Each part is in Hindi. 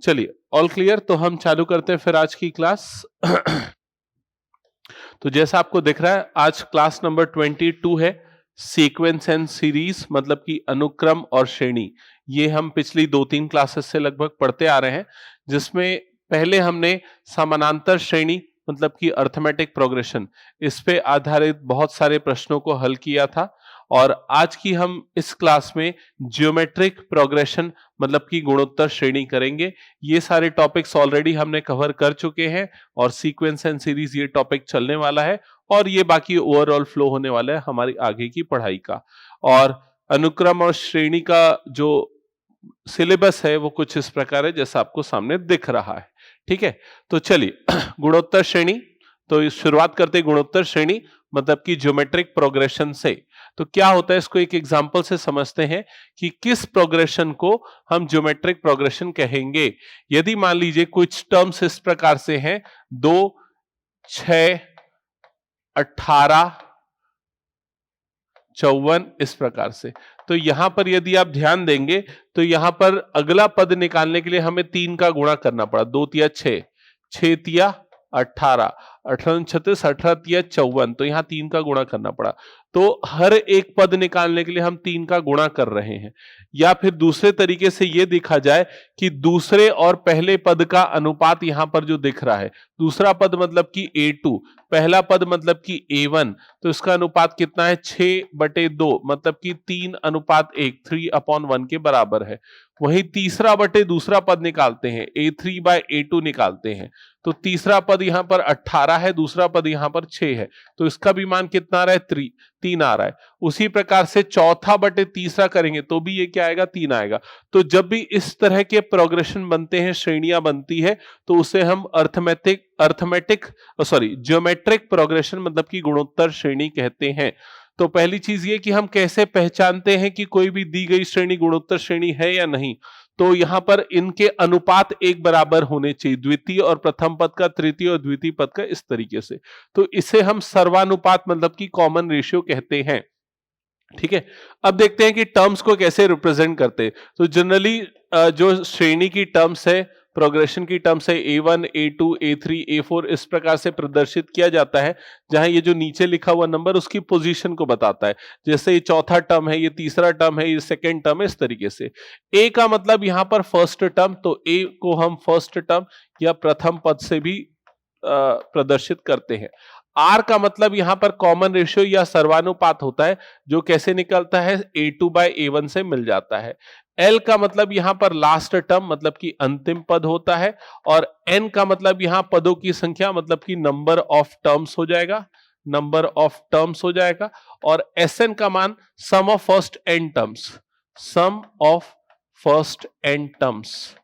चलिए, ऑल क्लियर, तो हम चालू करते हैं फिर आज की क्लास। तो जैसा आपको दिख रहा है, आज क्लास नंबर 22 है, सीक्वेंस एंड सीरीज, मतलब कि अनुक्रम और श्रेणी। ये हम पिछली 2-3 क्लासेस से लगभग पढ़ते आ रहे हैं, जिसमें पहले हमने समानांतर श्रेणी मतलब कि अर्थमेटिक प्रोग्रेशन, इस पे आधारित बहुत सारे प्रश्नों को हल किया था। और आज की हम इस क्लास में ज्योमेट्रिक प्रोग्रेशन मतलब कि गुणोत्तर श्रेणी करेंगे। ये सारे टॉपिक्स ऑलरेडी हमने कवर कर चुके हैं और सीक्वेंस एंड सीरीज ये टॉपिक चलने वाला है, और ये बाकी ओवरऑल फ्लो होने वाला है हमारी आगे की पढ़ाई का। और अनुक्रम और श्रेणी का जो सिलेबस है वो कुछ इस प्रकार है जैसा आपको सामने दिख रहा है। ठीक है, तो चलिए गुणोत्तर श्रेणी, तो शुरुआत करते हैं गुणोत्तर श्रेणी मतलब कि ज्योमेट्रिक प्रोग्रेशन से। तो क्या होता है, इसको एक एग्जांपल से समझते हैं कि किस प्रोग्रेशन को हम ज्योमेट्रिक प्रोग्रेशन कहेंगे। यदि मान लीजिए कुछ टर्म्स इस प्रकार से हैं, 2, 6, 18, 54 इस प्रकार से। तो यहां पर यदि आप ध्यान देंगे तो यहां पर अगला पद निकालने के लिए हमें 3 का गुणा करना पड़ा। 2 तिया 6, 6 तिया 18, 18 36, 18 तिया 54, तो यहां 3 का गुणा करना पड़ा। तो हर एक पद निकालने के लिए हम 3 का गुणा कर रहे हैं। या फिर दूसरे तरीके से यह देखा जाए कि दूसरे और पहले पद का अनुपात यहां पर जो दिख रहा है, दूसरा पद मतलब कि A2, पहला पद मतलब कि A1, तो इसका अनुपात कितना है, 6/2, मतलब कि 3:1, 3/1 के बराबर है। वहीं तीसरा बटे दूसरा पद निकालते हैं, A3/A2 निकालते हैं, तो तीसरा पद यहां पर 18 है, दूसरा पद यहां पर 6 है, तो इसका भी मान कितना आ रहा है, 3 आ रहा है। उसी प्रकार से चौथा बटे तीसरा करेंगे तो भी ये क्या आएगा, 3 आएगा। तो जब भी इस तरह के प्रोग्रेशन बनते हैं, श्रेणियां बनती है, तो उसे हम ज्योमेट्रिक प्रोग्रेशन मतलब कि गुणोत्तर श्रेणी कहते हैं। तो पहली चीज ये कि हम कैसे पहचानते हैं कि कोई भी दी गई श्रेणी गुणोत्तर श्रेणी है या नहीं। तो यहां पर इनके अनुपात एक बराबर होने चाहिए, द्वितीय और प्रथम पद का, तृतीय और द्वितीय पद का, इस तरीके से। तो इसे हम सर्वानुपात मतलब कि कॉमन रेशियो कहते हैं। ठीक है, अब देखते हैं कि टर्म्स को कैसे रिप्रेजेंट करते हैं। तो जनरली जो श्रेणी की टर्म्स है, प्रोग्रेशन की टर्म्स है, A1, A2, A3, A4 इस प्रकार से प्रदर्शित किया जाता है, जहां ये जो नीचे लिखा हुआ नंबर उसकी पोजीशन को बताता है। जैसे ये चौथा टर्म है, ये तीसरा टर्म है, ये सेकंड टर्म है, इस तरीके से। A का मतलब यहां पर फर्स्ट टर्म, तो A को हम फर्स्ट टर्म या प्रथम पद से भी प्रदर्शित करते हैं। R का मतलब यहां पर कॉमन रेशियो या सर्वानुपात होता है, जो कैसे निकलता है, A2/A1 से मिल जाता है। L का मतलब यहां पर लास्ट टर्म मतलब कि अंतिम पद होता है, और N का मतलब यहां पदों की संख्या मतलब कि नंबर ऑफ टर्म्स हो जाएगा, नंबर ऑफ टर्म्स हो जाएगा। और Sn का मान sum of first N terms, sum of first N terms,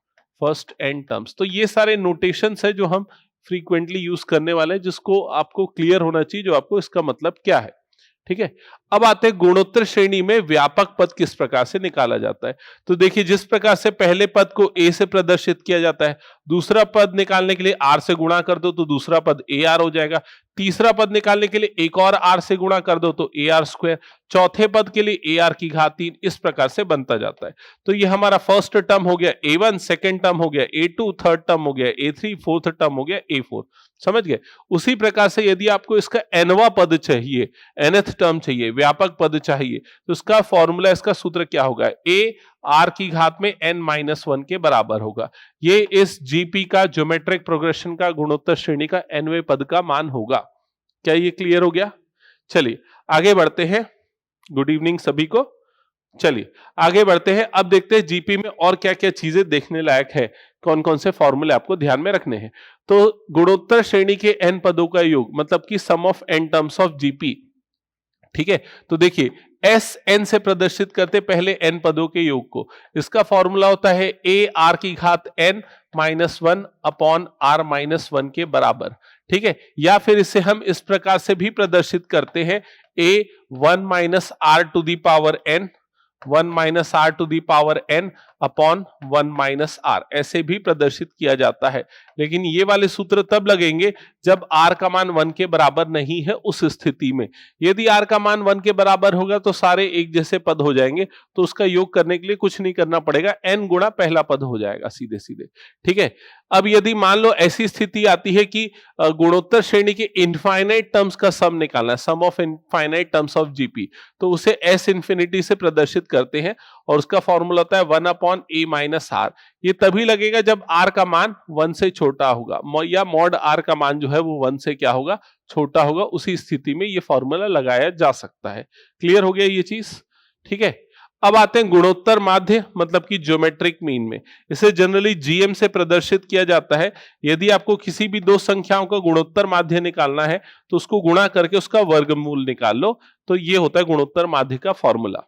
first N terms. तो ये सारे नोटेशंस है जो हम फ्रीक्वेंटली यूज करने वाले हैं, जिसको आपको क्लियर होना चाहिए, जो आपको इसका मतलब क्या है। ठीक है, अब आते हैं गुणोत्तर श्रेणी में व्यापक पद किस प्रकार से निकाला जाता है। तो देखिए, जिस प्रकार से पहले पद को A से प्रदर्शित किया जाता है, दूसरा पद निकालने के लिए R से गुणा कर दो तो दूसरा पद AR हो जाएगा, तीसरा पद निकालने के लिए एक और R से गुणा कर दो तो AR², चौथे पद के लिए AR की घात 3, इस प्रकार से बनता जाता है। तो ये हमारा फर्स्ट टर्म हो गया A1, सेकंड टर्म हो गया A2, थर्ड टर्म हो गया A3, फोर्थ टर्म हो गया A4। समझ गए। उसी प्रकार से यदि आपको इसका nवां पद चाहिए, nth टर्म चाहिए, व्यापक पद चाहिए, तो इसका फॉर्मूला, इसका सूत्र क्या होगा, A R की घात में n-1 के बराबर होगा। ये इस GP का, ज्योमेट्रिक प्रोग्रेशन का, गुणोत्तर श्रेणी का nवें पद का मान होगा। क्या ये क्लियर हो गया? चलिए आगे बढ़ते हैं। गुड इवनिंग सभी को। चलिए आगे बढ़ते हैं। अब देखते हैं जीपी में और क्या क्या चीजें देखने लायक है, कौन कौन से फॉर्मूले आपको ध्यान में रखने हैं। तो गुणोत्तर श्रेणी के n पदों का योग मतलब कि sum of n terms of GP. ठीक है, तो देखिए एस एन से प्रदर्शित करते पहले n पदों के योग को। इसका फॉर्मूला होता है a r की घात n-1 अपॉन r-1 के बराबर। ठीक है, या फिर इसे हम इस प्रकार से भी प्रदर्शित करते हैं, a 1 - r to the power n, 1 - r to the power n upon 1 minus R, ऐसे भी प्रदर्शित किया जाता है। लेकिन ये वाले सूत्र तब लगेंगे जब r का मान 1 के बराबर नहीं है। उस स्थिति में यदि r का मान 1 के बराबर होगा तो सारे एक जैसे पद हो जाएंगे, तो उसका योग करने के लिए कुछ नहीं करना पड़ेगा, n गुणा पहला पद हो जाएगा सीधे सीधे। ठीक है, अब यदि मान लो ऐसी स्थिति आती है कि गुणोत्तर श्रेणी के इनफाइनाइट टर्म्स का सम निकालना है, sum of infinite terms of GP, तो उसे s इंफिनिटी से प्रदर्शित करते हैं और उसका फॉर्मूला होता है 1 अपॉन a माइनस आर। ये तभी लगेगा जब r का मान 1 से छोटा होगा, या मॉड r का मान जो है वो 1 से क्या होगा, छोटा होगा। उसी स्थिति में ये फॉर्मूला लगाया जा सकता है। क्लियर हो गया ये चीज? ठीक है, अब आते हैं गुणोत्तर माध्य मतलब कि ज्योमेट्रिक मीन में। इसे जनरली जीएम से प्रदर्शित किया जाता है। यदि आपको किसी भी दो संख्याओं का गुणोत्तर माध्य निकालना है तो उसको गुणा करके उसका वर्गमूल निकाल लो, तो ये होता है गुणोत्तर माध्य का फॉर्मूला।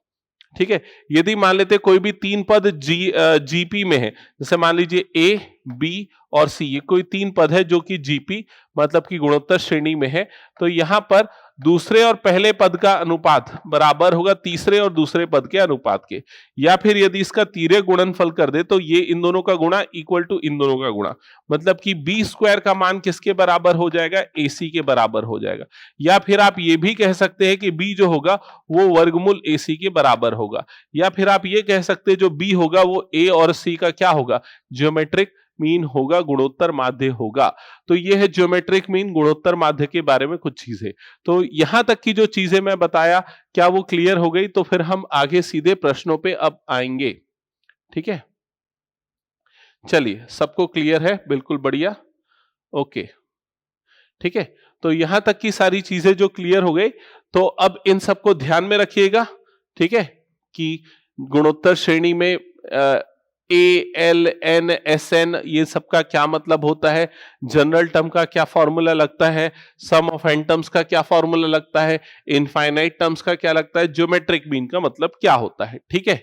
ठीक है, यदि मान लेते कोई भी तीन पद जीपी में है, जैसे मान लीजिए ए, बी और सी, ये कोई तीन पद है जो कि जीपी मतलब कि गुणोत्तर श्रेणी में है, तो यहां पर दूसरे और पहले पद का अनुपात बराबर होगा तीसरे और दूसरे पद के अनुपात के। या फिर यदि इसका तिर्यक गुणनफल कर दे तो ये इन दोनों का गुणा इक्वल टू इन दोनों का गुणा, मतलब कि बी स्क्वायर का मान किसके बराबर हो जाएगा, एसी के बराबर हो जाएगा। या फिर आप ये भी कह सकते हैं कि बी जो होगा वो वर्गमूल एसी के बराबर होगा। या फिर आप ये कह सकते हैं जो बी होगा वो ए और सी का क्या होगा, ज्योमेट्रिक मीन होगा, गुणोत्तर माध्य होगा। तो ये है ज्योमेट्रिक मीन, गुणोत्तर माध्य के बारे में कुछ चीजें। तो यहां तक की जो चीजें मैं बताया, क्या वो क्लियर हो गई? तो फिर हम आगे सीधे प्रश्नों पे अब आएंगे। ठीक है, चलिए, सबको क्लियर है? बिल्कुल बढ़िया, ओके। ठीक है, तो यहां तक की सारी चीजें जो क्लियर हो गई, तो अब इन सबको ध्यान में रखिएगा। ठीक है, कि गुणोत्तर श्रेणी में ए, एल, एन, एस एन, ये सबका क्या मतलब होता है, जनरल टर्म का क्या फॉर्मूला लगता है, सम ऑफ एन टर्म्स का क्या फॉर्मूला लगता है, इनफाइनाइट टर्म्स का क्या लगता है, ज्योमेट्रिक मीन का मतलब क्या होता है। ठीक है,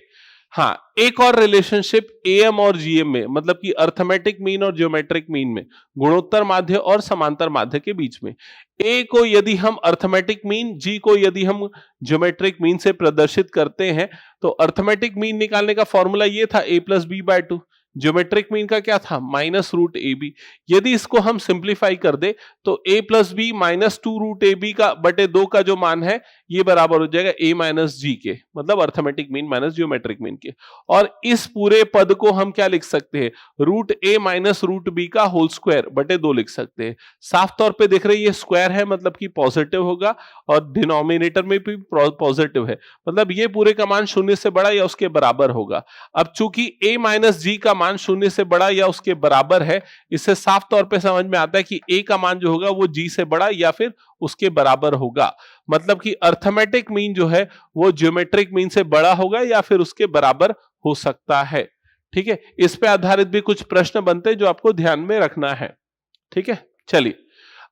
हाँ, एक और रिलेशनशिप एएम और जीएम में, मतलब कि अर्थमेटिक मीन और ज्योमेट्रिक मीन में, गुणोत्तर माध्य और समांतर माध्य के बीच में। ए को यदि हम अर्थमेटिक मीन, जी को यदि हम ज्योमेट्रिक मीन से प्रदर्शित करते हैं, तो अर्थमेटिक मीन निकालने का फॉर्मूला ये था a plus B by two. Geometric mean का क्या था, माइनस रूट ए बी। यदि इसको हम सिंप्लीफाई कर दे तो a plus B minus two root A B का बटे 2 का जो मान है ये बराबर हो जाएगा a माइनस जी के, मतलब arithmetic mean minus geometric mean के। और इस पूरे पद को हम क्या लिख सकते हैं, रूट ए माइनस रूट बी का होल स्क्वायर बटे 2 लिख सकते हैं। साफ तौर पे देख रहे हैं ये स्क्वायर है, मतलब कि पॉजिटिव होगा, और डिनोमिनेटर में भी पॉजिटिव है, मतलब ये पूरे का मान शून्य से बड़ा या उसके बराबर होगा। अब चूंकि a माइनस जी का मान शून्य से बड़ा या उसके बराबर है, इससे साफ तौर पे समझ में आता है कि a का मान जो होगा वो g से बड़ा या फिर उसके बराबर होगा। मतलब कि अर्थमेटिक मीन जो है वो ज्योमेट्रिक मीन से बड़ा होगा या फिर उसके बराबर हो सकता है। ठीक है, इस पे आधारित भी कुछ प्रश्न बनते हैं जो आपको ध्यान में रखना है। ठीक है, चलिए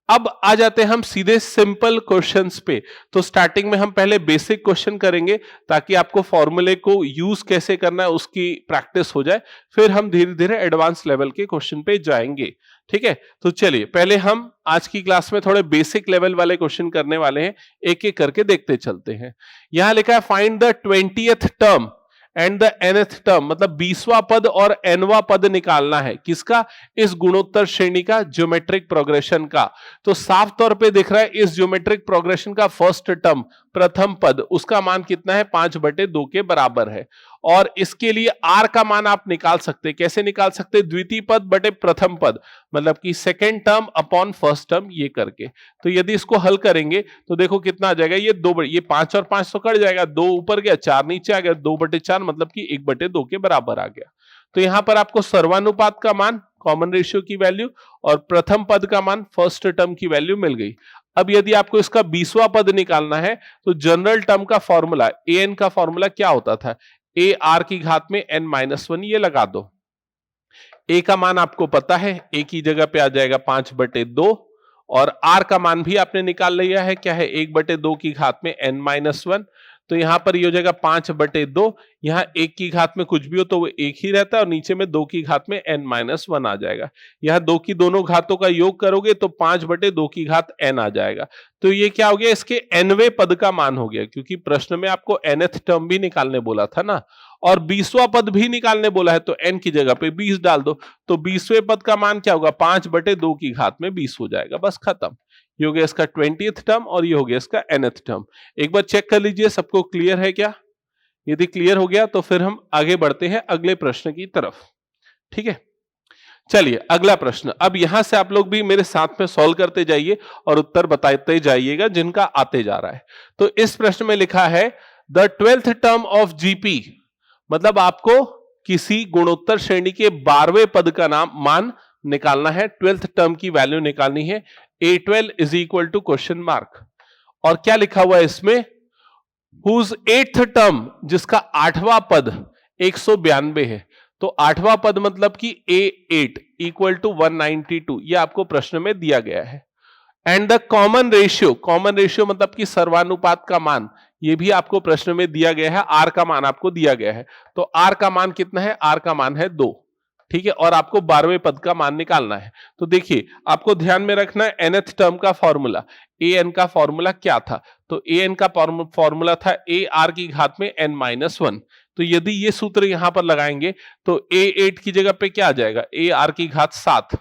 अब आ जाते हैं हम सीधे सिंपल क्वेश्चंस पे। तो स्टार्टिंग में हम पहले बेसिक क्वेश्चन करेंगे ताकि आपको फॉर्मूले को यूज कैसे करना है उसकी प्रैक्टिस हो जाए, फिर हम धीरे धीरे एडवांस लेवल के क्वेश्चन पे जाएंगे। ठीक है, तो चलिए पहले हम आज की क्लास में थोड़े बेसिक लेवल वाले क्वेश्चन करने वाले हैं, एक एक करके देखते चलते हैं। यहां लिखा है find the 20th term and the nth term, मतलब 20वां पद और nवां पद निकालना है, किसका, इस गुणोत्तर श्रेणी का ज्योमेट्रिक प्रोग्रेशन का। तो साफ तौर पे दिख रहा है इस ज्योमेट्रिक प्रोग्रेशन का फर्स्ट टर्म, प्रथम पद, उसका मान कितना है, 5/2 के बराबर है। और इसके लिए r का मान आप निकाल सकते हैं, कैसे निकाल सकते हैं, द्वितीय पद बटे प्रथम पद, मतलब कि second term upon first term, ये करके। तो यदि इसको हल करेंगे तो देखो कितना आ जाएगा, ये 2, ये 5 और 5 तो कट जाएगा, 2 ऊपर गया 4 नीचे आ गया, 2/4 मतलब कि 1/2 के बराबर आ गया। तो यहां पर आपको सर्वानुपात का मान, कॉमन रेशियो की वैल्यू, और प्रथम पद का मान, फर्स्ट टर्म की वैल्यू मिल गई। अब यदि आपको इसका 20वां पद निकालना है तो जनरल टर्म का फॉर्मूला, an का फॉर्मूला क्या होता था, a r की घात में n-1, ये लगा दो। a का मान आपको पता है, a की जगह पे आ जाएगा 5/2, और r का मान भी आपने निकाल लिया है, क्या है, 1/2 की घात में n-1। तो यहां पर ये हो जाएगा 5/2। यहाँ 1 की घात में कुछ भी हो तो वो 1 ही रहता है और नीचे में 2 की घात में n-1 आ जाएगा। यहाँ 2 की दोनों घातों का योग करोगे तो 5/2 की घात n आ जाएगा। तो ये क्या हो गया, इसके nवें पद का मान हो गया, क्योंकि प्रश्न में आपको nth टर्म भी निकालने बोला था ना, और 20वां पद भी निकालने बोला है, तो n की जगह पे 20 डाल दो, तो 20वें पद का मान क्या होगा, 5/2 की घात में 20 हो जाएगा, बस खत्म। ये हो गया इसका 20th टर्म और ये हो गया इसका nth टर्म। एक बार चेक कर लीजिए सबको क्लियर है क्या? यदि क्लियर हो गया तो फिर हम आगे बढ़ते हैं अगले प्रश्न की तरफ। ठीक है, चलिए अगला प्रश्न। अब यहां से आप लोग भी मेरे साथ में सॉल्व करते जाइए और उत्तर बताते जाइएगा जिनका आते जा रहा है। तो इस प्रश्न में लिखा है the 12th term of GP, मतलब आपको किसी गुणोत्तर श्रेणी के 12वें पद का मान निकालना है, 12th टर्म की वैल्यू निकालनी है। A12 is equal to question mark, और क्या लिखा हुआ है इसमें, हुज 8th टर्म, जिसका 8वां पद 192 है। तो 8वां पद मतलब कि A8 इक्वल टू 192, ये आपको प्रश्न में दिया गया है। And the common ratio, common ratio मतलब कि सर्वानुपात का मान, ये भी आपको प्रश्न में दिया गया है। आर का मान आपको दिया गया है, तो आर का मान कितना है, आर का मान है 2। ठीक है, और आपको 12वें पद का मान निकालना है। तो देखिए आपको ध्यान में रखना है nth टर्म का फॉर्मूला, an का फॉर्मूला क्या था, तो an का फॉर्मूला था a r की घात में n-1। तो यदि ये सूत्र यहां पर लगाएंगे तो A8 की जगह पे क्या आ जाएगा, a r की घात 7,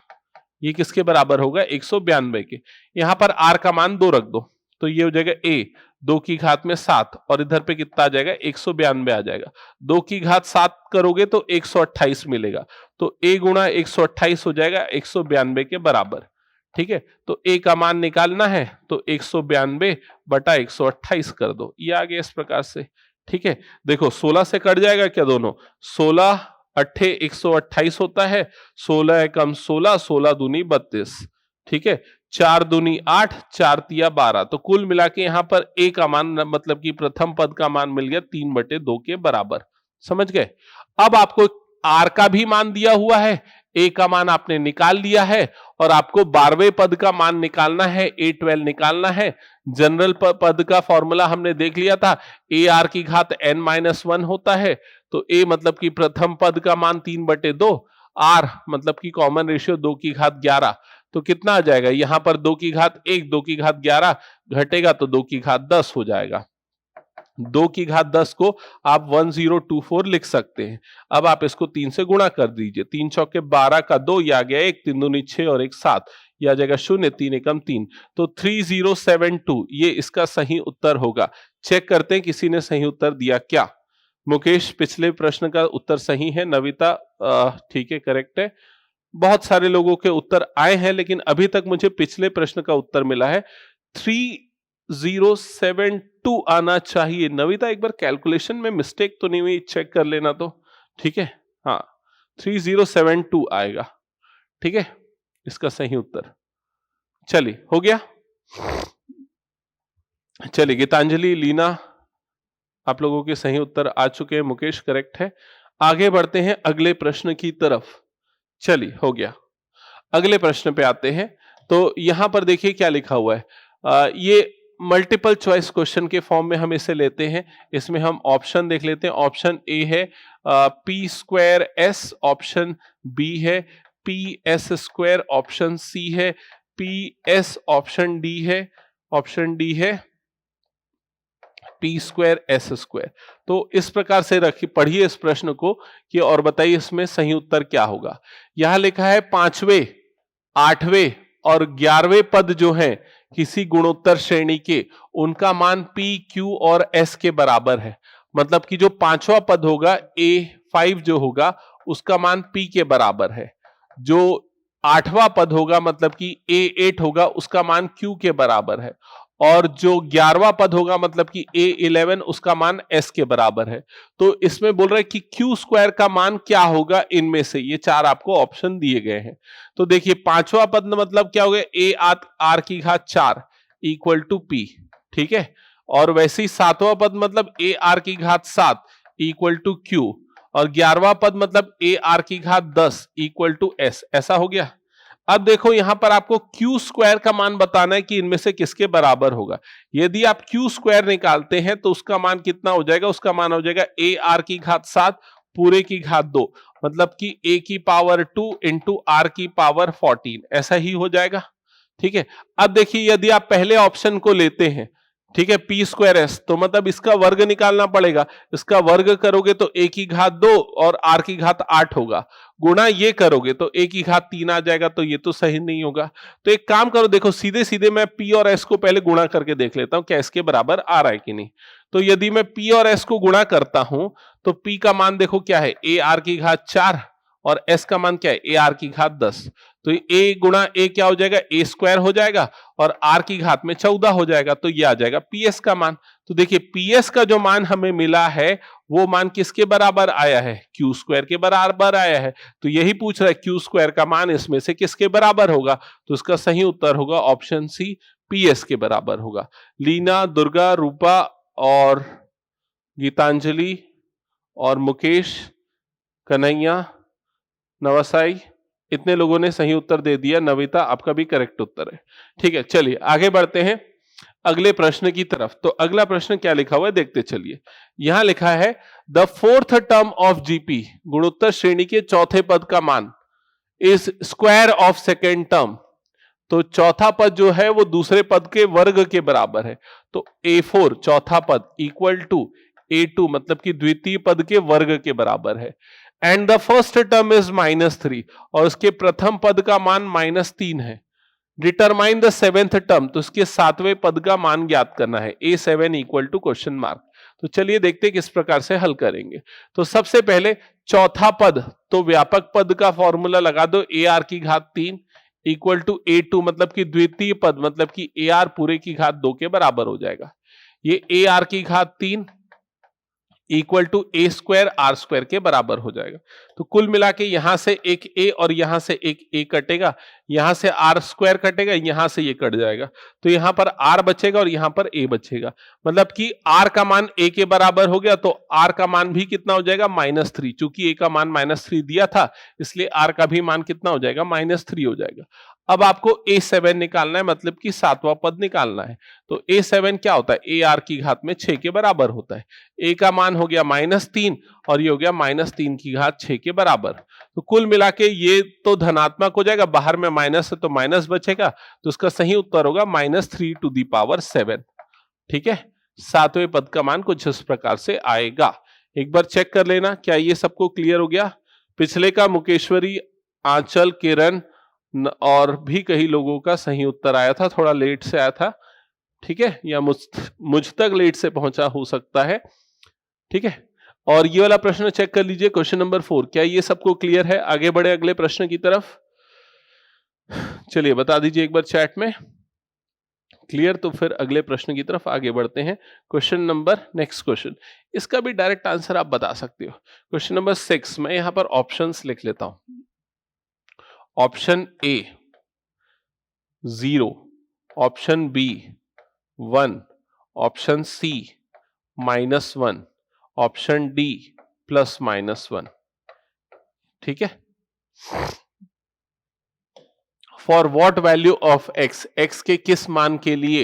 ये किसके बराबर होगा, 192 के। यहां पर r का मान 2 रख दो, तो ये हो जाएगा a 2 की घात में 7, और इधर पे कितना आ जाएगा, 192 आ जाएगा। 2 की घात 7 करोगे तो 128 मिलेगा, तो a गुणा 128 हो जाएगा 192 के बराबर। ठीक है, तो a का मान निकालना है तो 192 बटा 128 कर दो, ये आ गया इस प्रकार से। ठीक है, देखो 16 से कट जाएगा क्या दोनों, 16 अट्ठे 128 होता है, 16 एकम 16, 16 दूनी 32। ठीक है, 4 दूनी 8, 4 तिया 12, तो कुल मिला के यहां पर a का मान मतलब कि प्रथम पद का मान मिल गया 3/2 के बराबर। समझ गए? अब आपको r का भी मान दिया हुआ है, a का मान आपने निकाल लिया है, और आपको 12वें पद का मान निकालना है, A12 निकालना है। जनरल पद का फॉर्मूला हमने देख लिया था, AR की घात n-1 होता है, तो a मतलब कि प्रथम पद का मान 3/2, r मतलब कि कॉमन रेशियो 2 की घात 11, तो कितना आ जाएगा, यहां पर 2 की घात 1, 2 की घात 11 घटेगा तो 2 की घात 10 हो जाएगा। 2 की घात 10 को आप 1024 लिख सकते हैं। अब आप इसको 3 से गुणा कर दीजिए, 3 चौके 12 का 2, ये आ गया 1, 3 दूनी 6 और 1 7, ये आ जाएगा 0, 3 एकम 3, तो 3072 ये इसका सही उत्तर होगा। चेक करते हैं किसी ने सही उत्तर दिया क्या। मुकेश पिछले प्रश्न का उत्तर सही है, नविता ठीक है करेक्ट है। बहुत सारे लोगों के उत्तर आए हैं, लेकिन अभी तक मुझे पिछले प्रश्न का उत्तर मिला है 3072 आना चाहिए। नविता एक बार कैलकुलेशन में मिस्टेक तो नहीं हुई, चेक कर लेना तो। ठीक है, हाँ 3072 आएगा। ठीक है, इसका सही उत्तर। चलिए हो गया। चलिए गीतांजलि, लीना, आप लोगों के सही उत्तर आ चुके हैं। मुकेश करेक्ट है। आगे बढ़ते हैं अगले प्रश्न की तरफ। चलिए हो गया, अगले प्रश्न पे आते हैं। तो यहां पर देखिए क्या लिखा हुआ है, ये मल्टीपल चॉइस क्वेश्चन के फॉर्म में हम इसे लेते हैं। इसमें हम ऑप्शन देख लेते हैं। ऑप्शन ए है p²s, ऑप्शन बी है ps², ऑप्शन सी है ps, ऑप्शन डी है p²s²। तो इस प्रकार से रखिए, पढ़िए इस प्रश्न को कि और बताइए इसमें सही उत्तर क्या होगा। यहां लिखा है 5वें, 8वें और 11वें पद जो हैं किसी गुणोत्तर श्रेणी के, उनका मान p, q और s के बराबर है। मतलब कि जो 5वां पद होगा A5 जो होगा उसका मान p के बराबर है। जो 8वां पद होगा मतलब कि A8 होगा उसका मान q के बराबर है, और जो 11वां पद होगा मतलब कि A11 उसका मान s के बराबर है। तो इसमें बोल रहा है कि q² का मान क्या होगा इनमें से, ये 4 आपको ऑप्शन दिए गए हैं। तो देखिए 5वां पद मतलब क्या हो गया, a r की घात 4 इक्वल टू p। ठीक है, और वैसे ही 7वां पद मतलब a r की घात 7 इक्वल टू q, और 11वां पद मतलब a r की घात 10 इक्वल टू s। ऐसा हो गया। अब देखो यहां पर आपको क्यू स्क्वायर का मान बताना है कि इनमें से किसके बराबर होगा। यदि आप क्यू स्क्वायर निकालते हैं तो उसका मान कितना हो जाएगा, उसका मान हो जाएगा ए आर की घात 7 पूरे की घात 2, मतलब कि a की पावर 2 इंटू आर की पावर 14, ऐसा ही हो जाएगा। ठीक है, अब देखिए यदि आप पहले ऑप्शन को लेते हैं, ठीक है, पी स्क्वायर एस, तो मतलब इसका वर्ग निकालना पड़ेगा। इसका वर्ग करोगे तो a की घात 2 और r की घात 8 होगा, गुणा ये करोगे तो a की घात 3 आ जाएगा, तो ये तो सही नहीं होगा। तो एक काम करो, देखो सीधे सीधे मैं p और s को पहले गुणा करके देख लेता हूं क्या इसके बराबर आ रहा है कि नहीं। तो यदि मैं p और s को गुणा करता हूं तो p का मान देखो क्या है, a r की घात 4 और s का मान क्या है, a r की घात 10। तो a गुणा a क्या हो जाएगा, a स्क्वायर हो जाएगा और r की घात में 14 हो जाएगा, तो ये आ जाएगा ps का मान। तो देखिए ps का जो मान हमें मिला है वो मान किसके बराबर आया है, क्यू स्क्वायर के बराबर आया है। तो यही पूछ रहा है क्यू स्क्वायर का मान इसमें से किसके बराबर होगा, तो इसका सही उत्तर होगा ऑप्शन सी, पीएस के बराबर होगा। लीना, दुर्गा, रूपा और गीतांजलि और मुकेश, कन्हैया, नवसाई, इतने लोगों ने सही उत्तर दे दिया। नविता, आपका भी करेक्ट उत्तर है। ठीक है, चलिए आगे बढ़ते हैं अगले प्रश्न की तरफ। तो अगला प्रश्न क्या लिखा हुआ है देखते चलिए। यहां लिखा है the fourth term of GP, गुणोत्तर श्रेणी के चौथे पद का मान is square of second term. तो चौथा पद जो है वो दूसरे पद के वर्ग के बराबर है। तो A4 चौथा पद इक्वल टू A2 मतलब कि द्वितीय पद के वर्ग के बराबर है। And the first term is -3 और उसके प्रथम पद का मान -3 है। डिटरमाइन द सेवेंथ टर्म, तो उसके सातवें पद का मान ज्ञात करना है। A7 equal to question mark. तो चलिए देखते हैं किस प्रकार से हल करेंगे। तो सबसे पहले चौथा पद, तो व्यापक पद का फॉर्मूला लगा दो, AR की घात 3 इक्वल टू A2 मतलब कि द्वितीय पद मतलब कि AR पूरे की घात 2 के बराबर हो जाएगा। ये AR की घात 3 equal to A square R square के बराबर हो जाएगा। तो कुल मिला के यहां से एक ए और यहां से एक ए कटेगा, यहां से आर स्क्वायर कटेगा, यहां से ये कट जाएगा, तो यहां पर आर बचेगा और यहां पर ए बचेगा। मतलब कि आर का मान ए के बराबर हो गया, तो आर का मान भी कितना हो जाएगा, -3। चूंकि ए का मान -3 दिया था इसलिए आर का भी मान कितना हो जाएगा, -3 हो जाएगा। अब आपको A7 निकालना है, मतलब कि सातवां पद निकालना है। तो A7 क्या होता है, ए आर की घात में 6 के बराबर होता है। ए का मान हो गया -3 और ये हो गया -3 की घात 6 के बराबर। तो कुल मिला के ये तो धनात्मक हो जाएगा, बाहर में माइनस है तो माइनस बचेगा, तो उसका सही उत्तर होगा -3⁷। ठीक है, सातवें पद का मान कुछ इस प्रकार से आएगा। एक बार चेक कर लेना क्या ये सबको क्लियर हो गया। पिछले का मुकेश्वरी, आंचल, किरण और भी कई लोगों का सही उत्तर आया था, थोड़ा लेट से आया था। ठीक है, या मुझ तक लेट से पहुंचा हो सकता है। ठीक है, और ये वाला प्रश्न चेक कर लीजिए, क्वेश्चन नंबर 4। क्या ये सबको क्लियर है? आगे बढ़े अगले प्रश्न की तरफ। चलिए बता दीजिए एक बार चैट में क्लियर, तो फिर अगले प्रश्न की तरफ आगे बढ़ते हैं। क्वेश्चन नंबर, नेक्स्ट क्वेश्चन, इसका भी डायरेक्ट आंसर आप बता सकते हो। क्वेश्चन नंबर 6, मैं यहां पर ऑप्शंस लिख लेता हूं। Option A 0, option B 1, option C -1, option D +-1। ठीक है, for what value of x, x के किस मान के लिए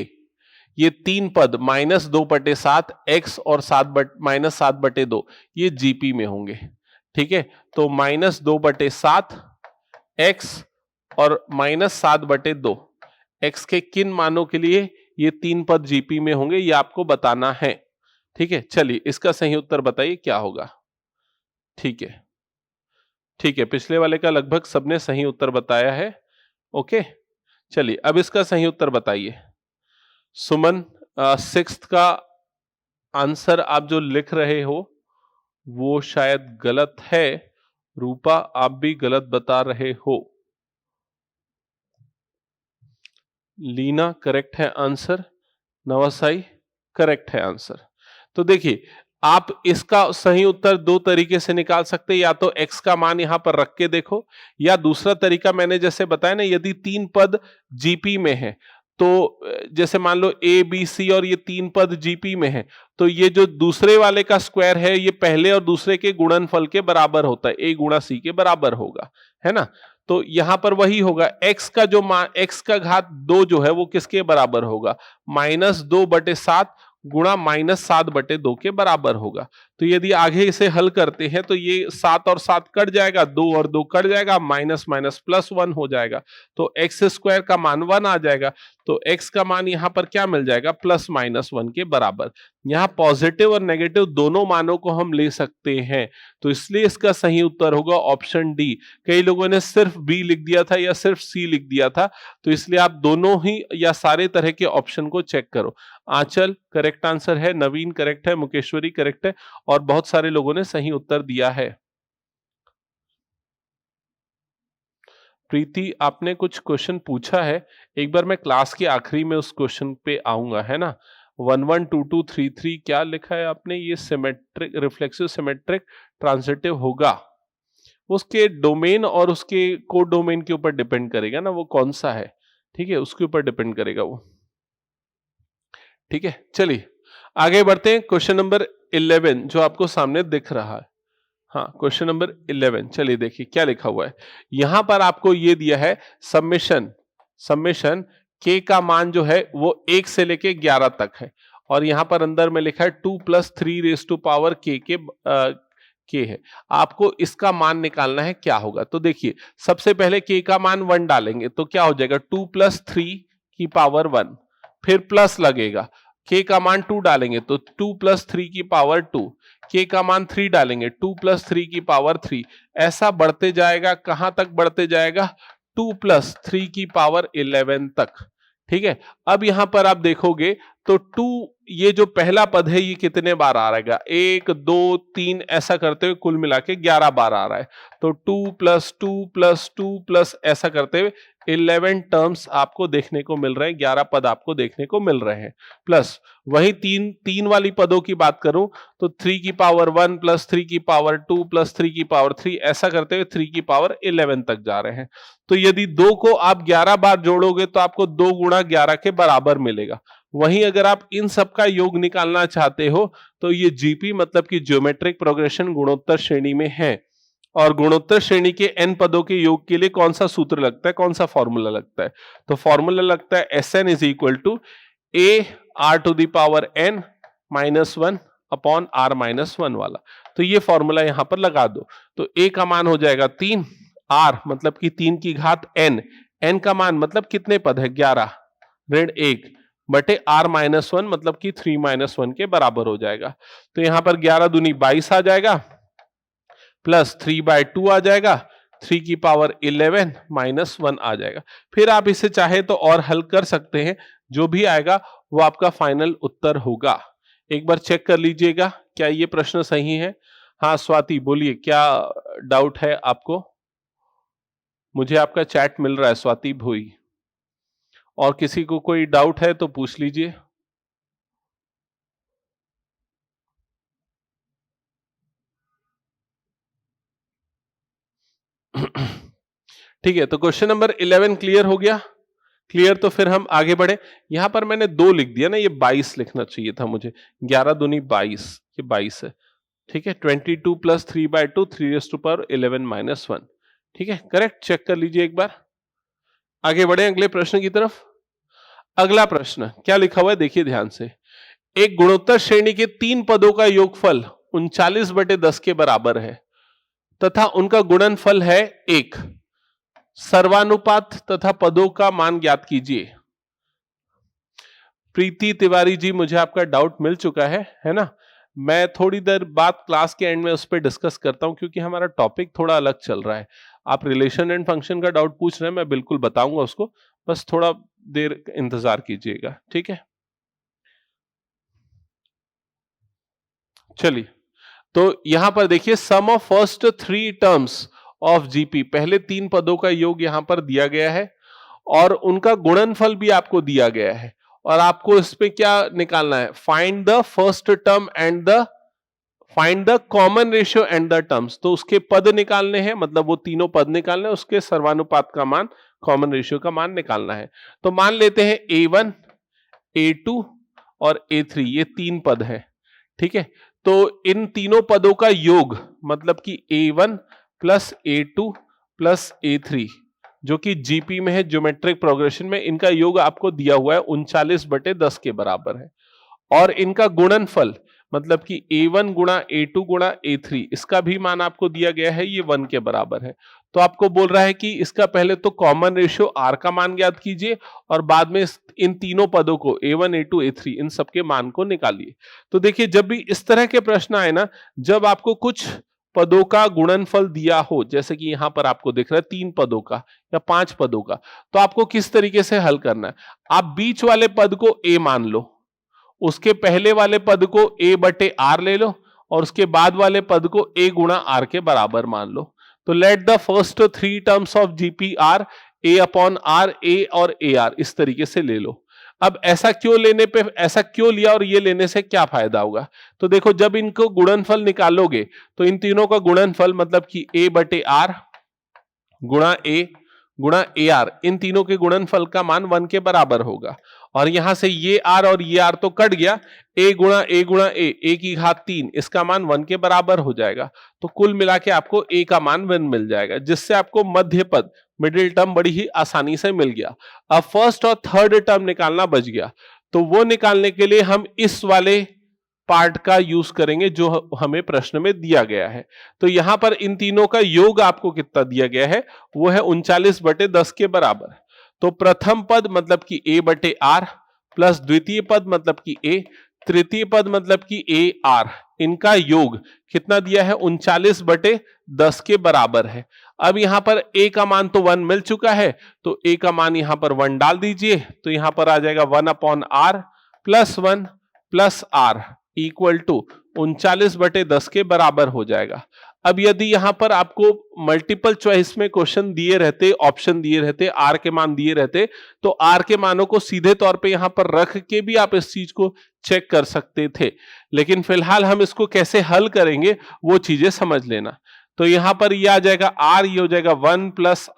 ये तीन पद -2/7 x और -7/2 ये जीपी में होंगे। ठीक है, तो -2/7 x और -7/2 x के किन मानों के लिए ये तीन पद जीपी में होंगे, ये आपको बताना है। ठीक है, चलिए इसका सही उत्तर बताइए क्या होगा। ठीक है, ठीक है, पिछले वाले का लगभग सबने सही उत्तर बताया है। ओके, चलिए अब इसका सही उत्तर बताइए। सुमन, 6th का आंसर आप जो लिख रहे हो वो शायद गलत है। रूपा, आप भी गलत बता रहे हो। लीना, करेक्ट है आंसर। नवासाई, करेक्ट है आंसर। तो देखिए आप इसका सही उत्तर दो तरीके से निकाल सकते हैं, या तो x का मान यहां पर रख के देखो, या दूसरा तरीका मैंने जैसे बताया ना, यदि तीन पद जीपी में है तो जैसे मान लो ए बी सी और ये तीन पद जीपी में है, तो ये जो दूसरे वाले का स्क्वायर है ये पहले और दूसरे के गुणनफल के बराबर होता है, ए गुणा सी के बराबर होगा, है ना। तो यहां पर वही होगा, x का जो मान, x का घात 2 जो है वो किसके बराबर होगा, -2/7 गुणा -7/2 के बराबर होगा। तो यदि आगे इसे हल करते हैं तो ये 7 और 7 कट जाएगा, 2 और 2 कट जाएगा, माइनस माइनस प्लस 1 हो जाएगा, तो एक्स स्क्वायर का मान 1 आ जाएगा। तो x का मान यहां पर क्या मिल जाएगा, +-1 के बराबर। यहां पॉजिटिव और नेगेटिव दोनों मानों को हम ले सकते हैं, तो इसलिए इसका सही उत्तर होगा ऑप्शन डी। कई लोगों ने सिर्फ बी लिख दिया था या सिर्फ सी लिख दिया था, तो इसलिए आप दोनों ही या सारे तरह के ऑप्शन को चेक करो। आंचल करेक्ट आंसर है, नवीन करेक्ट है, मुकेश्वरी करेक्ट है, और बहुत सारे लोगों ने सही उत्तर दिया है। प्रीति, आपने कुछ क्वेश्चन पूछा है, एक बार मैं क्लास के आखिरी में उस क्वेश्चन पे आऊंगा, है ना। 112233 क्या लिखा है आपने, ये सिमेट्रिक, रिफ्लेक्सिव सिमेट्रिक ट्रांजिटिव होगा, उसके डोमेन और उसके कोड डोमेन के ऊपर डिपेंड करेगा ना, वो कौन सा है, ठीक है, उसके ऊपर डिपेंड करेगा वो। ठीक है, चलिए आगे बढ़ते हैं। क्वेश्चन नंबर 11 जो आपको सामने दिख रहा है, हाँ क्वेश्चन नंबर 11, चलिए देखिए क्या लिखा हुआ है। यहां पर आपको ये दिया है समेशन k का मान जो है वो 1 से लेके 11 तक है, और यहां पर अंदर में लिखा है 2 + 3 k के k है। आपको इसका मान निकालना है, क्या होगा। तो देखिए सबसे पहले k का मान 1 डालेंगे तो क्या हो जाएगा, 2 + 3 1, फिर प्लस लगेगा, k का मान 2 डालेंगे तो 2 + 3 k का मान 3 डालेंगे, 2 + 3 ऐसा बढ़ते जाएगा, कहां तक बढ़ते जाएगा, 2 + 3 तक। ठीक है, अब यहां पर आप देखोगे तो 2, ये जो पहला पद है ये कितने बार आ रहेगा, 1 2 3 ऐसा करते हुए कुल मिला के 11 बार आ रहा है। तो 2 + 2 + 2 ऐसा करते हुए 11 टर्म्स आपको देखने को मिल रहे हैं, 11 पद आपको देखने को मिल रहे हैं। प्लस वही तीन वाली पदों की बात करूं तो 3 की पावर 1 + 3 की पावर 2 + 3 की पावर 3 ऐसा करते हुए 3 की पावर 11 तक जा रहे हैं। तो यदि 2 को आप 11 बार जोड़ोगे तो आपको 2 × 11 के बराबर मिलेगा। वहीं अगर आप इन सब का योग निकालना चाहते हो तो ये जीपी मतलब कि ज्योमेट्रिक प्रोग्रेशन गुणोत्तर श्रेणी में है, और गुणोत्तर श्रेणी के n पदों के योग के लिए कौन सा सूत्र लगता है, कौन सा फॉर्मूला लगता है, तो फॉर्मूला लगता है Sn = a r⁻n -1 / r-1 वाला। तो ये फॉर्मूला यहां पर लगा दो, तो a का मान हो जाएगा 3, r मतलब कि 3 की घात n का मान मतलब कितने पद है, 11 ऋण 1 बटे r-1 मतलब कि 3-1 के बराबर हो जाएगा। तो यहां पर 11 दूनी 22 आ जाएगा, प्लस 3/2 आ जाएगा, 3 की पावर 11 -1 आ जाएगा। फिर आप इसे चाहे तो और हल कर सकते हैं, जो भी आएगा वो आपका फाइनल उत्तर होगा। एक बार चेक कर लीजिएगा क्या ये प्रश्न सही है। हाँ स्वाति बोलिए, क्या डाउट है आपको, मुझे आपका चैट मिल रहा है स्वाति भोई, और किसी को कोई डाउट है तो पूछ लीजिए। ठीक है, तो क्वेश्चन नंबर 11 क्लियर हो गया, क्लियर। तो फिर हम आगे बढ़े। यहां पर मैंने 2 लिख दिया ना, ये 22 लिखना चाहिए था मुझे, 11 दूनी 22, ये 22 है। ठीक है, 22 + 3/2 3 × 11 - 1। ठीक है, करेक्ट, चेक कर लीजिए एक बार। आगे बढ़े अगले प्रश्न की तरफ। अगला प्रश्न क्या लिखा हुआ है देखिए ध्यान से। एक गुणोत्तर श्रेणी के 3 पदों का योगफल 39/10 के बराबर है तथा उनका गुणनफल है 1। सर्वानुपात तथा पदों का मान ज्ञात कीजिए। प्रीति तिवारी जी, मुझे आपका डाउट मिल चुका है ना। मैं थोड़ी देर बाद क्लास के एंड में उस पर डिस्कस करता हूं, क्योंकि हमारा टॉपिक थोड़ा अलग चल रहा है। आप रिलेशन एंड फंक्शन का डाउट पूछ रहे हैं, मैं बिल्कुल बताऊंगा उसको, बस थोड़ा देर इंतजार कीजिएगा, ठीक है। चलिए, तो यहां पर देखिए sum of first 3 terms of GP, पहले 3 पदों का योग यहां पर दिया गया है और उनका गुणनफल भी आपको दिया गया है, और आपको इसमें क्या निकालना है, find the first term and find the common ratio and the terms. तो उसके पद निकालने हैं, मतलब वो तीनों पद निकालने हैं, उसके सर्वानुपात का मान, कॉमन रेशियो का मान निकालना है। तो मान लेते हैं A1 A2 और A3, ये 3 पद है, ठीक है। तो इन तीनों पदों का योग मतलब कि A1 + A2 प्लस A3 जो कि जीपी में है, ज्योमेट्रिक प्रोग्रेशन में, इनका योग आपको दिया हुआ है 39/10 के बराबर है। और इनका गुणनफल मतलब कि A1 गुणा A2 गुणा A3 इसका भी मान आपको दिया गया है, ये 1 के बराबर है। तो आपको बोल रहा है कि इसका पहले तो कॉमन रेशियो R का मान ज्ञात कीजिए और बाद में इन तीनों पदों को A1 A2 A3 इन सबके मान को निकालिए। तो देखिए जब भी इस तरह के प्रश्न आए ना, जब आपको कुछ पदों का गुणनफल दिया हो, जैसे कि यहां पर आपको दिख रहा है 3 पदों का या 5 पदों का, तो आपको किस तरीके से हल करना है। आप बीच वाले पद को A मान लो, उसके पहले वाले पद को A बटे R ले लो और उसके बाद वाले पद को A गुणा R के बराबर मान लो। तो let the first 3 terms of GP are A upon R, A और AR इस तरीके से ले लो। अब ऐसा क्यों लेने पे, ऐसा क्यों लिया और ये लेने से क्या फायदा होगा? तो देखो जब इनको गुणनफल निकालोगे तो इन तीनों का गुणनफल मतलब कि A बटे R गुणा A गुणा AR, इन तीनों के गुणनफल का मान 1 के बराबर होगा। और यहां से ये R और ये R तो कट गया, A गुणा A की घात 3 इसका मान 1 के बराबर हो जाएगा। तो कुल मिला के आपको A का मान 1 मिल जाएगा, जिससे आपको मध्य पद, मिडिल टर्म बड़ी ही आसानी से मिल गया। अब फर्स्ट और थर्ड टर्म निकालना बच गया, तो वो निकालने के लिए हम इस वाले पार्ट का यूज करेंगे जो हमें प्रश्न में दिया गया है। तो यहां पर इन तीनों का योग आपको कितना दिया गया है, वो है 39/10 के बराबर। तो प्रथम पद मतलब कि A बटे R प्लस द्वितीय पद मतलब कि A, तृतीय पद मतलब कि AR, इनका योग कितना दिया है, 39/10 के बराबर है। अब यहां पर A का मान तो 1 मिल चुका है, तो A का मान यहां पर 1 डाल दीजिए, तो यहां पर आ जाएगा 1 upon R plus 1 plus R equal to 39/10 के बराबर हो जाएगा। अब यदि यहां पर आपको मल्टीपल चॉइस में क्वेश्चन दिए रहते, ऑप्शन दिए रहते, R के मान दिए रहते, तो R के मानों को सीधे तौर पे यहां पर रख के भी आप इस चीज को चेक कर सकते थे, लेकिन फिलहाल हम इसको कैसे हल करेंगे वो चीजें समझ लेना। तो यहां पर ये आ जाएगा R, ये हो जाएगा 1 प्लस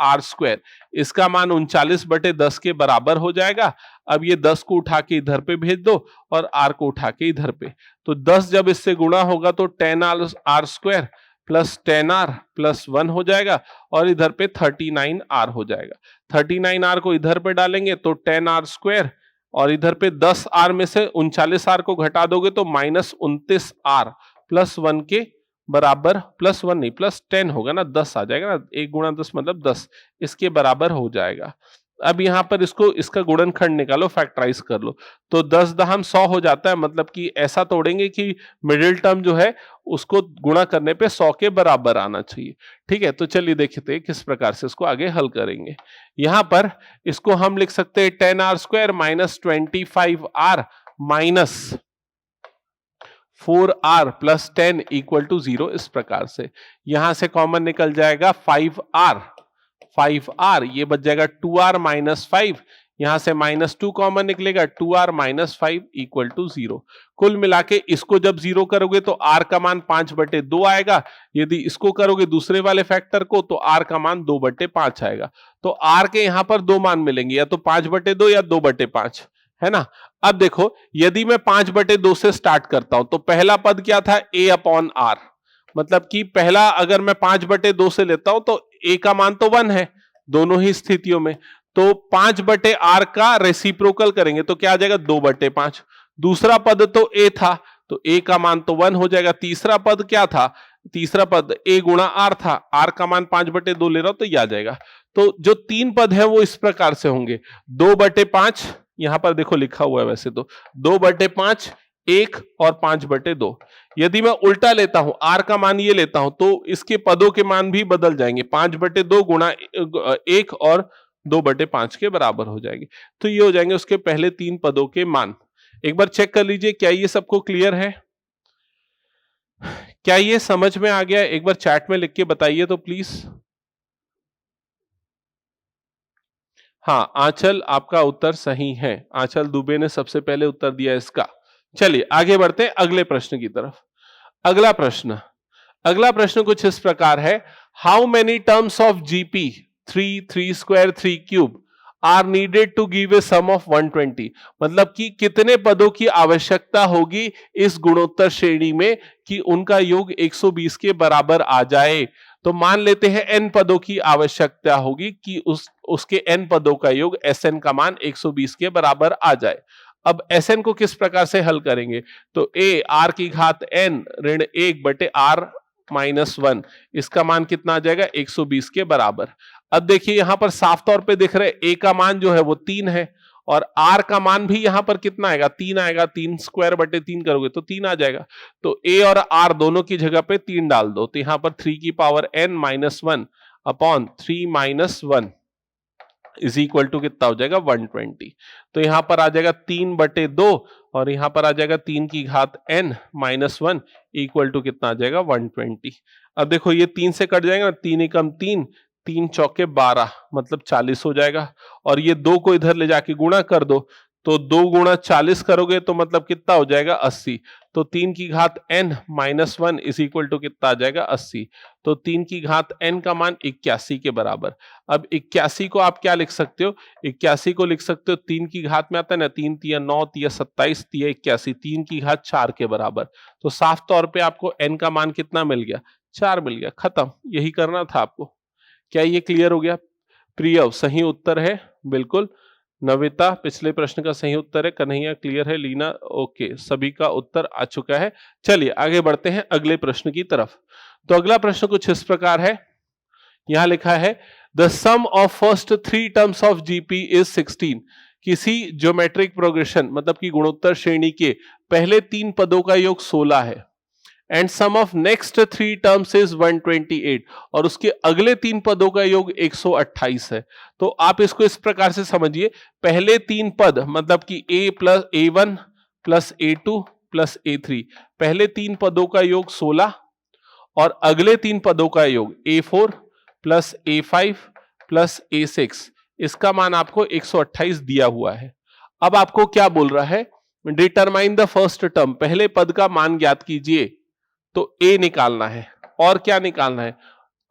R स्क्वायर, इसका मान 39/10 के बराबर हो जाएगा। अब ये 10 को उठा के इधर पे भेज दो और R को उठा के इधर पे, तो 10 जब इससे गुणा होगा तो 10R square plus 10R plus 1 हो जाएगा और इधर पे 39R हो जाएगा। 39R को इधर पे डालेंगे तो 10R स्क्वायर और इधर पे 10R में से 39R को घटा दोगे तो -29R प्लस 1 के बराबर, प्लस 1 नहीं प्लस 10 होगा ना, 10 आ जाएगा ना, 1 गुणा 10 मतलब 10, इसके बराबर हो जाएगा। अब यहां पर इसको, इसका गुणनखंड निकालो, फैक्टराइज कर लो, तो 10 दहम 100 हो जाता है, मतलब कि ऐसा तोड़ेंगे कि मिडिल टर्म जो है उसको गुणा करने पे 100 के बराबर आना चाहिए। ठीक है, तो चलिए देखते हैं किस प्रकार से इसको आगे हल करेंगे। यहां पर इसको हम लिख सकते हैं 10R square minus 25R minus 4R plus 10 equal to 0, इस प्रकार से। यहां से कॉमन निकल जाएगा 5R, ये बच जाएगा 2R माइनस 5, यहां से -2 कॉमन निकलेगा, 2R माइनस 5 इक्वल टू 0। कुल मिला के इसको जब 0 करोगे तो R का मान 5/2 आएगा, यदि इसको करोगे दूसरे वाले फैक्टर को तो R का मान 2/5 आएगा। तो R के यहां पर दो मान मिलेंगे, या तो 5/2 या 2/5, है ना। अब देखो यदि मैं 5/2 से स्टार्ट करता हूं तो पहला पद क्या था, A अपॉन R, मतलब कि पहला अगर मैं 5/2 से लेता हूं तो A का मान तो 1 है दोनों ही स्थितियों में, तो 5/R का रेसिप्रोकल करेंगे तो क्या आ जाएगा 2/5। दूसरा पद तो A था तो A का मान तो 1 हो जाएगा। तीसरा पद क्या था, तीसरा पद A गुणा R था, R का मान 5/2 ले रहा हूं तो ये आ जाएगा। तो जो तीन पद है वो इस प्रकार से होंगे, 2/5, यहां पर देखो लिखा हुआ है वैसे तो 2/5, 1 और 5/2। यदि मैं उल्टा लेता हूं, R का मान ये लेता हूं तो इसके पदों के मान भी बदल जाएंगे, 5/2 गुणा 1 और 2/5 के बराबर हो जाएंगे। तो ये हो जाएंगे उसके पहले तीन पदों के मान। एक बार चेक कर लीजिए क्या ये सबको क्लियर है, क्या ये समझ में आ गया? एक बार चैट में लिख के बताइए तो प्लीज। हाँ, आंचल आपका उत्तर सही है, आंचल दुबे ने सबसे पहले उत्तर दिया इसका। चलिए आगे बढ़ते हैं अगले प्रश्न की तरफ। अगला प्रश्न कुछ इस प्रकार है, how many terms of GP 3 square 3 cube are needed to give a sum of 120, मतलब कि कितने पदों की आवश्यकता होगी इस गुणोत्तर श्रेणी में कि उनका योग 120 के बराबर आ जाए। तो मान लेते हैं n पदों की आवश्यकता होगी कि उसके n पदों का योग Sn का मान 120 के बराबर आ जाए। अब Sn को किस प्रकार से हल करेंगे, तो a r की घात n ऋण 1 बटे r माइनस 1, इसका मान कितना आ जाएगा 120 के बराबर। अब देखिए यहां पर साफ तौर पे दिख रहे a का मान जो है वो 3 है और r का मान भी यहां पर कितना आएगा 3 आएगा, 3 स्क्वायर बटे 3 करोगे तो 3 आ जाएगा। तो a और r दोनों की जगह पे 3 डाल दो, तो यहां पर 3 की power n minus 1 upon 3 minus 1 is equal to कितना हो जाएगा 120। तो यहां पर आ जाएगा 3 बटे 2 और यहां पर आ जाएगा 3 की घात n माइनस 1 इक्वल टू कितना आ जाएगा 120। अब देखो ये 3 से कट जाएगा, 3 एकम 3, 3 चौके 12 मतलब 40 हो जाएगा और ये 2 को इधर ले जाके गुणा कर दो, तो 2 गुणा 40 करोगे तो मतलब कितना हो जाएगा 80। तो 3 की घात n minus 1 is equal to कितना आ जाएगा 80। तो 3 की घात n का मान 81 के बराबर। अब 81 को आप क्या लिख सकते हो, 81 को लिख सकते हो 3 की घात में आता है ना, 3 तिया 9 तिया 27 तिया 81, 3 की घात 4 के बराबर। तो साफ तौर पे आपको n का मान कितना मिल गया, 4 मिल गया, खत्म। यही करना था आपको। क्या ये क्लियर हो गया? प्रिय सही उत्तर है बिल्कुल। नविता पिछले प्रश्न का सही उत्तर है। कन्हैया क्लियर है। लीना ओके, सभी का उत्तर आ चुका है। चलिए आगे बढ़ते हैं अगले प्रश्न की तरफ। तो अगला प्रश्न कुछ इस प्रकार है, यहां लिखा है the sum of first 3 terms of GP is 16। किसी ज्योमेट्रिक प्रोग्रेशन मतलब कि गुणोत्तर श्रेणी के पहले 3 पदों का योग 16 है and sum of next 3 terms is 128 और उसके अगले 3 पदों का योग 128 है। तो आप इसको इस प्रकार से समझिए, पहले 3 पद मतलब कि a1 plus a2 plus a3, पहले 3 पदों का योग 16 और अगले 3 पदों का योग a4 plus a5 plus a6, इसका मान आपको 128 दिया हुआ है। अब आपको क्या बोल रहा है, डिटरमाइन द फर्स्ट टर्म, पहले पद का मान ज्ञात कीजिए। तो a निकालना है और क्या निकालना है,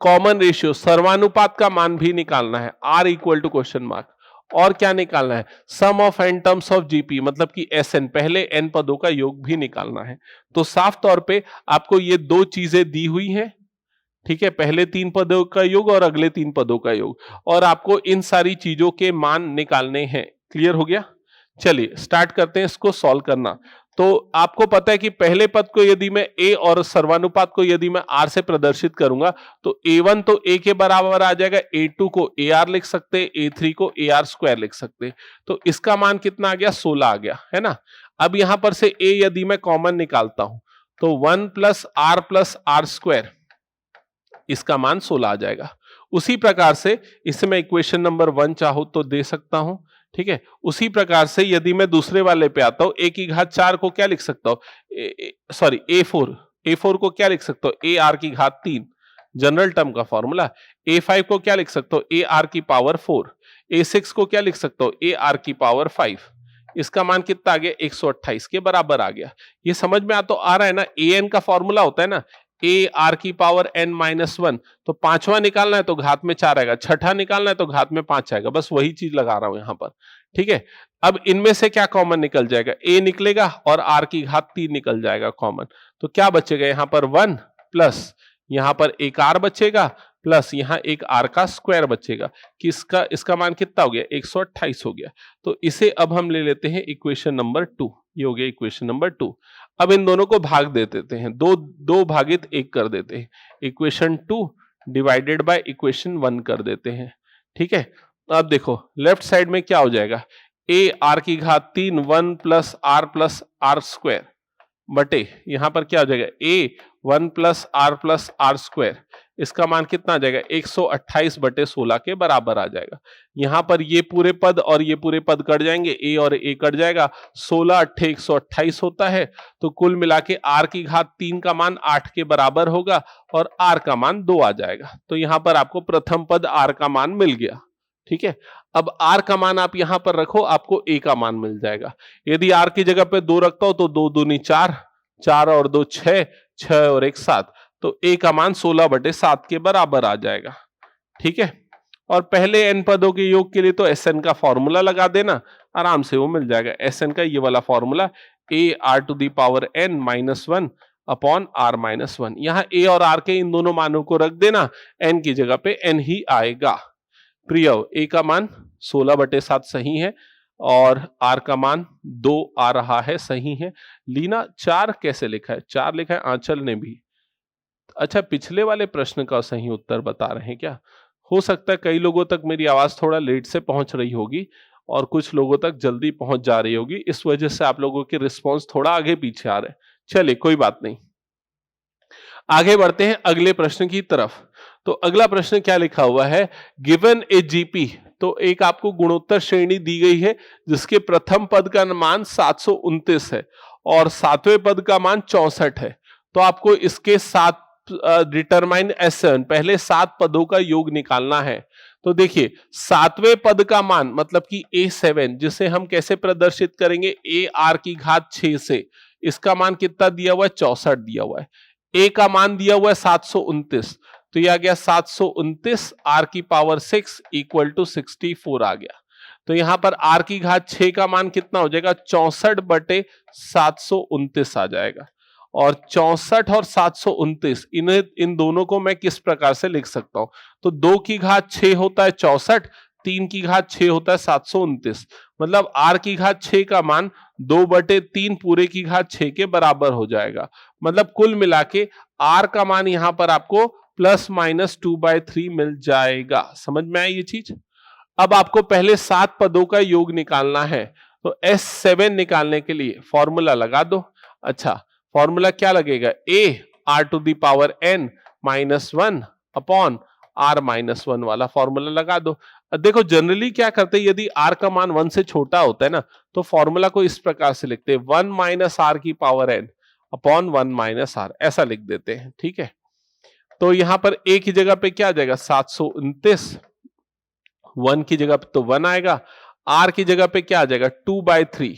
कॉमन रेशियो सर्वानुपात का मान भी निकालना है, r equal to question mark, और क्या निकालना है, sum of n terms of GP मतलब कि Sn, पहले n पदों का योग भी निकालना है। तो साफ तौर पे आपको ये 2 चीजें दी हुई हैं, ठीक है, पहले 3 पदों का योग और अगले 3 पदों का योग, और आपको इन सारी चीजों के मान निकालने हैं। क्लियर हो गया? चलिए स्टार्ट करते हैं इसको सॉल्व करना। तो आपको पता है कि पहले पद को यदि मैं a और सर्वानुपात को यदि मैं r से प्रदर्शित करूंगा तो a1 तो a के बराबर आ जाएगा, a2 को ar लिख सकते, a3 को ar स्क्वायर लिख सकते। तो इसका मान कितना आ गया, 16 आ गया, है ना। अब यहां पर से a यदि मैं कॉमन निकालता हूं तो 1 प्लस r स्क्वायर, इसका मान 16 आ जाएगा। उसी प्रकार से इसे मैं इक्वेशन नंबर 1 चाहूं तो दे सकता हूं, ठीक है। उसी प्रकार से यदि मैं दूसरे वाले पे आता हूं, a की घात 4 को क्या लिख सकता हूं, सॉरी a4 को क्या लिख सकता हूं, a r की घात 3, जनरल टर्म का फॉर्मूला। a5 को क्या लिख सकता हूं, a r की पावर 4, a6 को क्या लिख सकता हूं, a r की पावर 5, इसका मान कितना आ गया, 128 के बराबर आ गया। ये समझ में तो आ रहा है ना, an का फॉर्मूला होता है ना a r की पावर n माइनस 1, तो पांचवा निकालना है तो घात में 4 आएगा, छठा निकालना है तो घात में 5 आएगा, बस वही चीज लगा रहा हूं यहां पर, ठीक है। अब इनमें से क्या कॉमन निकल जाएगा, a निकलेगा और r की घात 3 निकल जाएगा कॉमन, तो क्या बचेगा यहां पर 1 प्लस यहां पर एक r बचेगा प्लस यहां एक r का स्क्वायर बचेगा, किसका, इसका मान कितना हो गया, 128 हो गया। तो इसे अब हम ले लेते हैं इक्वेशन नंबर 2, ये हो गया इक्वेशन नंबर 2। अब इन दोनों को भाग दे देते हैं, दो भागित 1 कर देते हैं, इक्वेशन 2 डिवाइडेड बाय इक्वेशन 1 कर देते हैं, ठीक है। अब देखो लेफ्ट साइड में क्या हो जाएगा, a r की घात 3 1 प्लस r स्क्वायर बटे यहां पर क्या हो जाएगा, a 1 प्लस r स्क्वायर, इसका मान कितना आ जाएगा, 128 बटे 16 के बराबर आ जाएगा। यहां पर ये पूरे पद और ये पूरे पद कट जाएंगे, a और a कट जाएगा, 16 अट्ठे 128 होता है, तो कुल मिला के r की घात 3 का मान 8 के बराबर होगा और r का मान 2 आ जाएगा। तो यहां पर आपको प्रथम पद r का मान मिल गया, ठीक है। अब r का मान आप यहां पर रखो, आपको a का मान मिल जाएगा। यदि r की जगह पे 2 रखता हो तो 2 दूनी 4, 4 और 2 6, 6 और 1 7, तो a का मान 16 बटे 7 के बराबर आ जाएगा, ठीक है। और पहले n पदों के योग के लिए तो Sn का फॉर्मूला लगा देना, आराम से वो मिल जाएगा। Sn का ये वाला formula a r to the power n minus 1 upon r minus 1। यहां a और r के इन दोनों मानों को रख देना, n की जगह पे n ही आएगा। प्रियव, a का मान 16/7 सही है और r का मान 2 आ रहा है, सही है। लीना 4 कैसे लिखा है? 4 लिखा है आंचल ने भी। अच्छा, पिछले वाले प्रश्न का सही उत्तर बता रहे हैं क्या? हो सकता है कई लोगों तक मेरी आवाज थोड़ा लेट से पहुंच रही होगी और कुछ लोगों तक जल्दी पहुंच जा रही होगी, इस वजह से आप लोगों के रिस्पॉन्स थोड़ा आगे पीछे आ रहे हैं। चलिए, कोई बात नहीं, आगे बढ़ते हैं अगले प्रश्न की तरफ। तो अगला प्रश्न क्या लिखा हुआ है? गिवन ए जीपी, तो एक आपको गुणोत्तर श्रेणी दी गई है जिसके प्रथम पद का मान 729 है और सातवें पद का मान 64 है। तो आपको इसके सात डिटरमाइन S7, पहले 7 पदों का योग निकालना है। तो देखिए, सातवें पद का मान मतलब कि A7, जिसे हम कैसे प्रदर्शित करेंगे? AR की घात 6 से। इसका मान कितना दिया हुआ है? 64 दिया हुआ है। A का मान दिया हुआ है 729, तो यह आ गया 729 r की पावर 6 इक्वल टू 64 आ गया। तो यहां पर r की घात 6 का मान कितना हो जाएगा? 64/729 आ जाएगा। और 64 और 729, इन दोनों को मैं किस प्रकार से लिख सकता हूं? तो 2 की घात 6 होता है 64, 3 की घात 6 होता है 729, मतलब r की घात 6 का मान 2/3 पूरे की घात 6 के बराबर हो जाएगा। मतलब कुल मिला के r का मान यहां पर आपको ±2/3 मिल जाएगा। समझ में आई ये चीज? अब आपको पहले 7 पदों का योग निकालना है, तो S7 निकालने के लिए फॉर्मूला लगा दो। अच्छा, फॉर्मूला क्या लगेगा? a r⁴n -1 अपॉन r-1 वाला फॉर्मूला लगा दो। देखो, जनरली क्या करते हैं, यदि r का मान 1 से छोटा होता है ना, तो फॉर्मूला को इस प्रकार से लिखते हैं, 1 - r⁴n अपॉन 1 - r, ऐसा लिख देते हैं। ठीक है, तो यहां पर a की जगह पे क्या आ जाएगा? 729, 1 की जगह पे तो 1 आएगा, r की जगह पे क्या आ जाएगा? 2/3,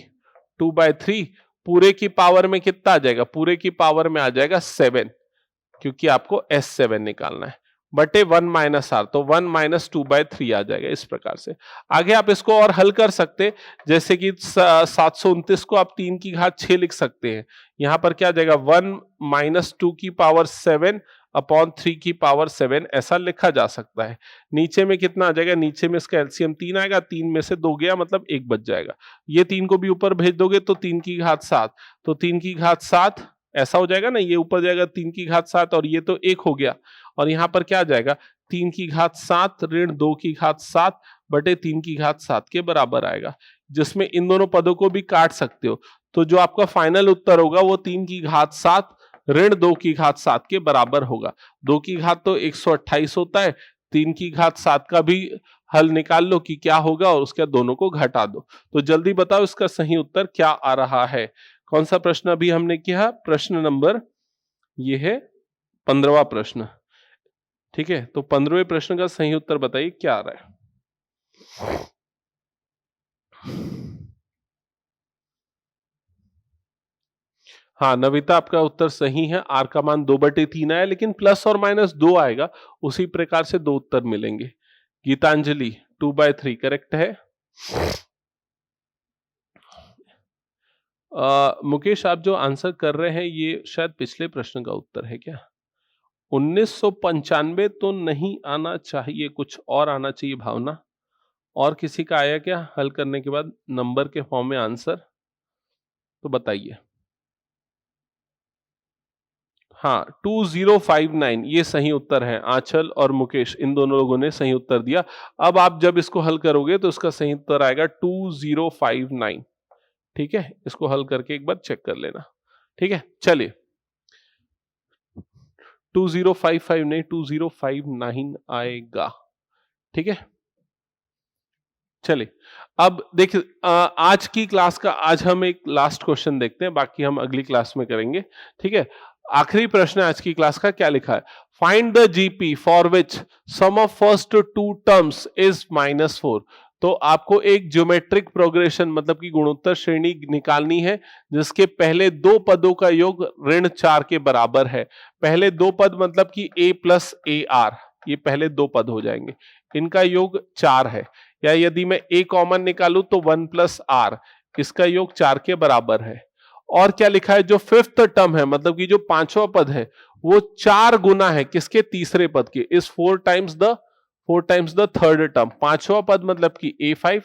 2/3 पूरे की पावर में कितना आ जाएगा? पूरे की पावर में आ जाएगा 7, क्योंकि आपको S7 निकालना है, बटे 1 - r, तो 1 - 2/3 आ जाएगा। इस प्रकार से आगे आप इसको और हल कर सकते, जैसे कि 729 को आप 3 की घात 6 लिख सकते हैं। यहां पर क्या आ जाएगा? 1 - 2 की पावर 7 अपॉन 3 की पावर 7, ऐसा लिखा जा सकता है। नीचे में कितना आ जाएगा? नीचे में इसका एलसीएम 3 आएगा, 3 में से 2 गया मतलब 1 बच जाएगा। ये 3 को भी ऊपर भेज दोगे तो 3 की घात 7, तो 3 की घात 7 ऐसा हो जाएगा ना, ये ऊपर जाएगा 3 की घात 7 और ये तो 1 हो गया, और यहां पर क्या आ जाएगा? 3 की घात 7 ऋण 2 की घात 7 बटे 3 की घात 7 के बराबर आएगा, जिसमें इन दोनों पदों को भी काट सकते हो। तो जो आपका फाइनल उत्तर होगा वो 3 की घात 7 ऋण 2 की घात 7 के बराबर होगा। 2 की घात तो 128 होता है, 3 की घात 7 का भी हल निकाल लो कि क्या होगा और उसके दोनों को घटा दो। तो जल्दी बताओ इसका सही उत्तर क्या आ रहा है? कौन सा प्रश्न अभी हमने किया? प्रश्न नंबर, ये है 15वां प्रश्न। ठीक है, तो 15वें प्रश्न का सही उत्तर बताइए क्या आ रहा है? हाँ नविता, आपका उत्तर सही है। r का मान 2/3 आया, लेकिन प्लस और माइनस 2 आएगा, उसी प्रकार से 2 उत्तर मिलेंगे। गीतांजलि 2/3 करेक्ट है। मुकेश, आप जो आंसर कर रहे हैं ये शायद पिछले प्रश्न का उत्तर है क्या? 1995 तो नहीं आना चाहिए, कुछ और आना चाहिए। भावना, और किसी का आया क्या हल करने के बाद नंबर के फॉर्म में आंसर? तो बताइए। हाँ, 2059 ये सही उत्तर है। आंचल और मुकेश, इन दोनों लोगों ने सही उत्तर दिया। अब आप जब इसको हल करोगे तो इसका सही उत्तर आएगा 2059। ठीक है, इसको हल करके एक बार चेक कर लेना। ठीक है, चलिए 2055 नहीं 2059 आएगा। ठीक है, चलिए अब देखिए, आज की क्लास का आज हम एक लास्ट क्वेश्चन देखते हैं, बाकी हम अगली क्लास में करेंगे। ठीक है, आखिरी प्रश्न आज की क्लास का क्या लिखा है? Find the GP for which sum of first 2 terms is -4। तो आपको एक ज्योमेट्रिक प्रोग्रेशन मतलब कि गुणोत्तर श्रेणी निकालनी है जिसके पहले 2 पदों का योग ऋण 4 के बराबर है। पहले 2 पद मतलब कि a + AR, ये पहले 2 पद हो जाएंगे, इनका योग 4 है। या यदि मैं a कॉमन निकालूं तो 1 + r, इसका योग 4 के बराबर है। और क्या लिखा है, जो फिफ्थ टर्म है मतलब कि जो पांचवा पद है वो 4 गुना है किसके, तीसरे पद के, is 4 times the third term. पांचवा पद मतलब कि A5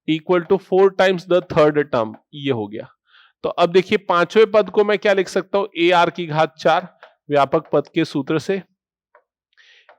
equal to 4 times the third term, ये हो गया। तो अब देखिए पांचवें पद को मैं क्या लिख सकता हूं, AR की घात 4 व्यापक पद के सूत्र से,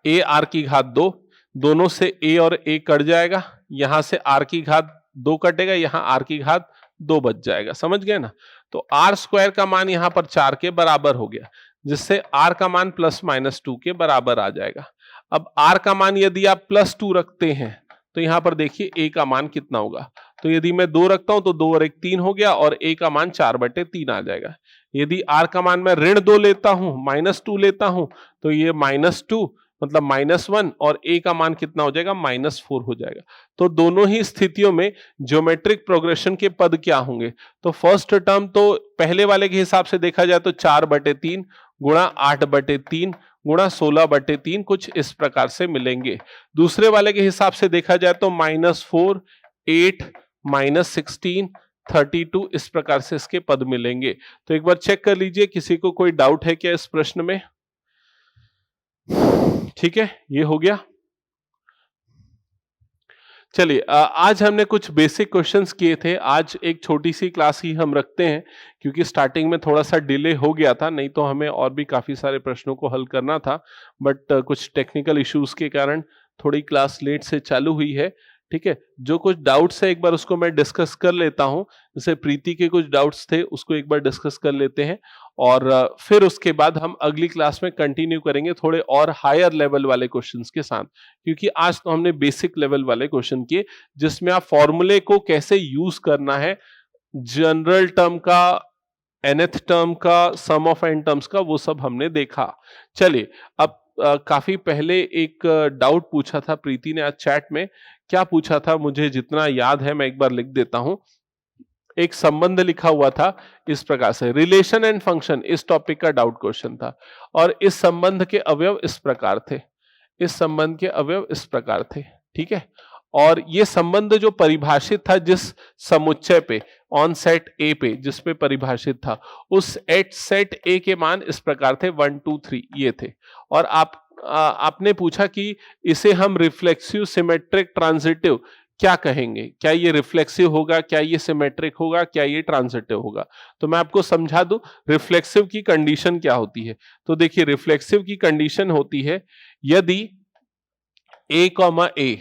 AR की घात 2, दोनों से A और A कट जाएगा, यहां से R की घात 2 कटेगा, यहां R की घात 2 बच जाएगा, समझ गए ना। तो R स्क्वायर का मान यहां पर 4 के बराबर हो गया, जिससे R का मान +-2 के बराबर आ जाएगा। अब R का मान यदि आप +2 रखते हैं तो यहां पर देखिए A का मान कितना होगा, तो यदि मैं 2 रखता हूं तो 2 और 1 3 हो गया और A का मान 4/3 आ जाएगा। यदि R का मान मैं -2 लेता हूं, -2 लेता हूं, तो ये -2 मतलब -1 और A का मान कितना हो जाएगा, -4 हो जाएगा। तो दोनों ही स्थितियों में ज्योमेट्रिक प्रोग्रेशन के पद क्या होंगे, तो फर्स्ट टर्म तो पहले वाले के हिसाब से देखा जाए तो 4/3 गुणा 8/3 गुणा 16/3 कुछ इस प्रकार से मिलेंगे। दूसरे वाले के हिसाब से देखा जाए तो -4, 8, -16, 32 इस प्रकार से इसके पद मिलेंगे। तो एक बार चेक कर लीजिए, किसी को कोई डाउट है क्या इस प्रश्न में? ठीक है, ये हो गया। चलिए आज हमने कुछ बेसिक क्वेश्चंस किए थे। आज एक छोटी सी क्लास ही हम रखते हैं क्योंकि स्टार्टिंग में थोड़ा सा डिले हो गया था, नहीं तो हमें और भी काफी सारे प्रश्नों को हल करना था, बट कुछ टेक्निकल इश्यूज के कारण थोड़ी क्लास लेट से चालू हुई है। ठीक है, जो कुछ डाउट्स है एक बार उसको मैं डिस्कस कर लेता हूं। जैसे प्रीति के कुछ डाउट्स थे उसको एक बार डिस्कस कर लेते हैं और फिर उसके बाद हम अगली क्लास में कंटिन्यू करेंगे थोड़े और हायर लेवल वाले क्वेश्चंस के साथ, क्योंकि आज तो हमने बेसिक लेवल वाले क्वेश्चन किए जिसमें आप फॉर्मूले को कैसे यूज करना है, जनरल टर्म का, nth टर्म का, सम ऑफ n टर्म्स का, वो सब हमने देखा। चलिए अब काफी पहले एक डाउट पूछा था प्रीति ने आज चैट में। क्या पूछा था मुझे जितना याद है मैं एक बार लिख देता हूं। एक संबंध लिखा हुआ था इस प्रकार से, रिलेशन एंड फंक्शन, इस टॉपिक का डाउट क्वेश्चन था और इस संबंध के अवयव इस प्रकार थे, इस संबंध के अवयव इस प्रकार थे। ठीक है, और ये संबंध जो परिभाषित था जिस समुच्चय पे, ऑन सेट ए पे जिस पे परिभाषित था, उस एट सेट ए के मान इस प्रकार थे 1 2 3 ये थे। और आपने पूछा कि इसे हम रिफ्लेक्सिव, सिमेट्रिक, ट्रांजिटिव क्या कहेंगे, क्या ये रिफ्लेक्सिव होगा, क्या ये सिमेट्रिक होगा, क्या ये ट्रांजिटिव होगा। तो मैं आपको समझा दूं रिफ्लेक्सिव की कंडीशन क्या होती है। तो देखिए रिफ्लेक्सिव की कंडीशन होती है यदि a, a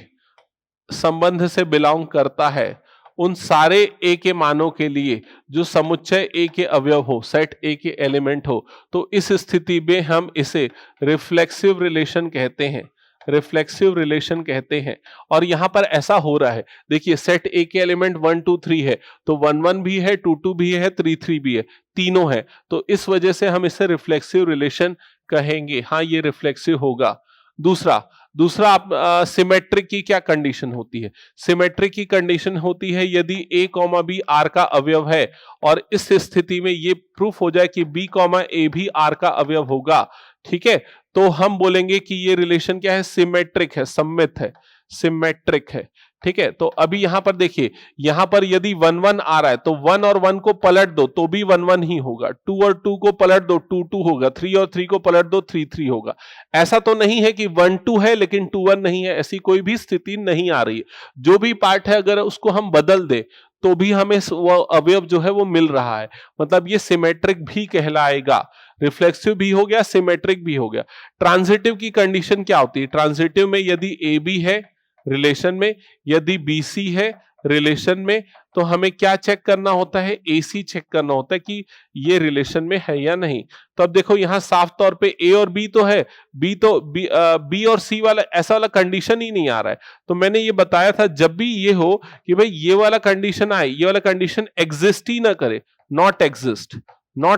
संबंध से बिलोंग करता है उन सारे a के मानों के लिए जो समुच्चय a के अवयव हो, सेट a के एलिमेंट हो, तो इस स्थिति में हम इसे रिफ्लेक्सिव रिलेशन कहते हैं, रिफ्लेक्सिव रिलेशन कहते हैं। और यहां पर ऐसा हो रहा है, देखिए सेट ए के एलिमेंट 1 2 3 है, तो 1 1 भी है, 2 2 भी है, 3 3 भी है, तीनों है, तो इस वजह से हम इसे रिफ्लेक्सिव रिलेशन कहेंगे। हाँ, ये रिफ्लेक्सिव होगा। दूसरा आप सिमेट्रिक की क्या कंडीशन होती है, सिमेट्रिक की कंडीशन होती है यदि a, b r का अवयव है और इस स्थिति में ये प्रूफ हो जाए कि b, a भी r का अवयव होगा। ठीक है, तो हम बोलेंगे कि ये रिलेशन क्या है, सिमेट्रिक है, सम्मित है, सिमेट्रिक है। ठीक है, तो अभी यहां पर देखिए, यहां पर यदि 1 1 आ रहा है तो 1 और 1 को पलट दो तो भी 1 1 ही होगा, 2 और 2 को पलट दो 2 2 होगा, 3 और 3 को पलट दो 3 3 होगा। ऐसा तो नहीं है कि 1 2 है लेकिन 2 1 नहीं है, ऐसी कोई भी स्थिति नहीं आ रही है। जो भी पार्ट है अगर उसको हम बदल दे तो भी हमें वो अवयव जो है वो मिल रहा है, मतलब ये सिमेट्रिक भी कहलाएगा, रिफ्लेक्सिव भी हो गया, सिमेट्रिक भी हो गया। ट्रांजिटिव की कंडीशन क्या होती है, ट्रांजिटिव में यदि ए बी है रिलेशन में, यदि बी सी है रिलेशन में, तो हमें क्या चेक करना होता है, ए सी चेक करना होता है कि ये रिलेशन में है या नहीं। तो अब देखो यहां साफ तौर पे ए और बी तो है, बी और सी वाला ऐसा वाला कंडीशन ही नहीं आ रहा है। तो मैंने ये बताया था जब भी ये हो कि भाई ये वाला कंडीशन आए, ये वाला कंडीशन एग्जिस्ट ही ना करे, नॉट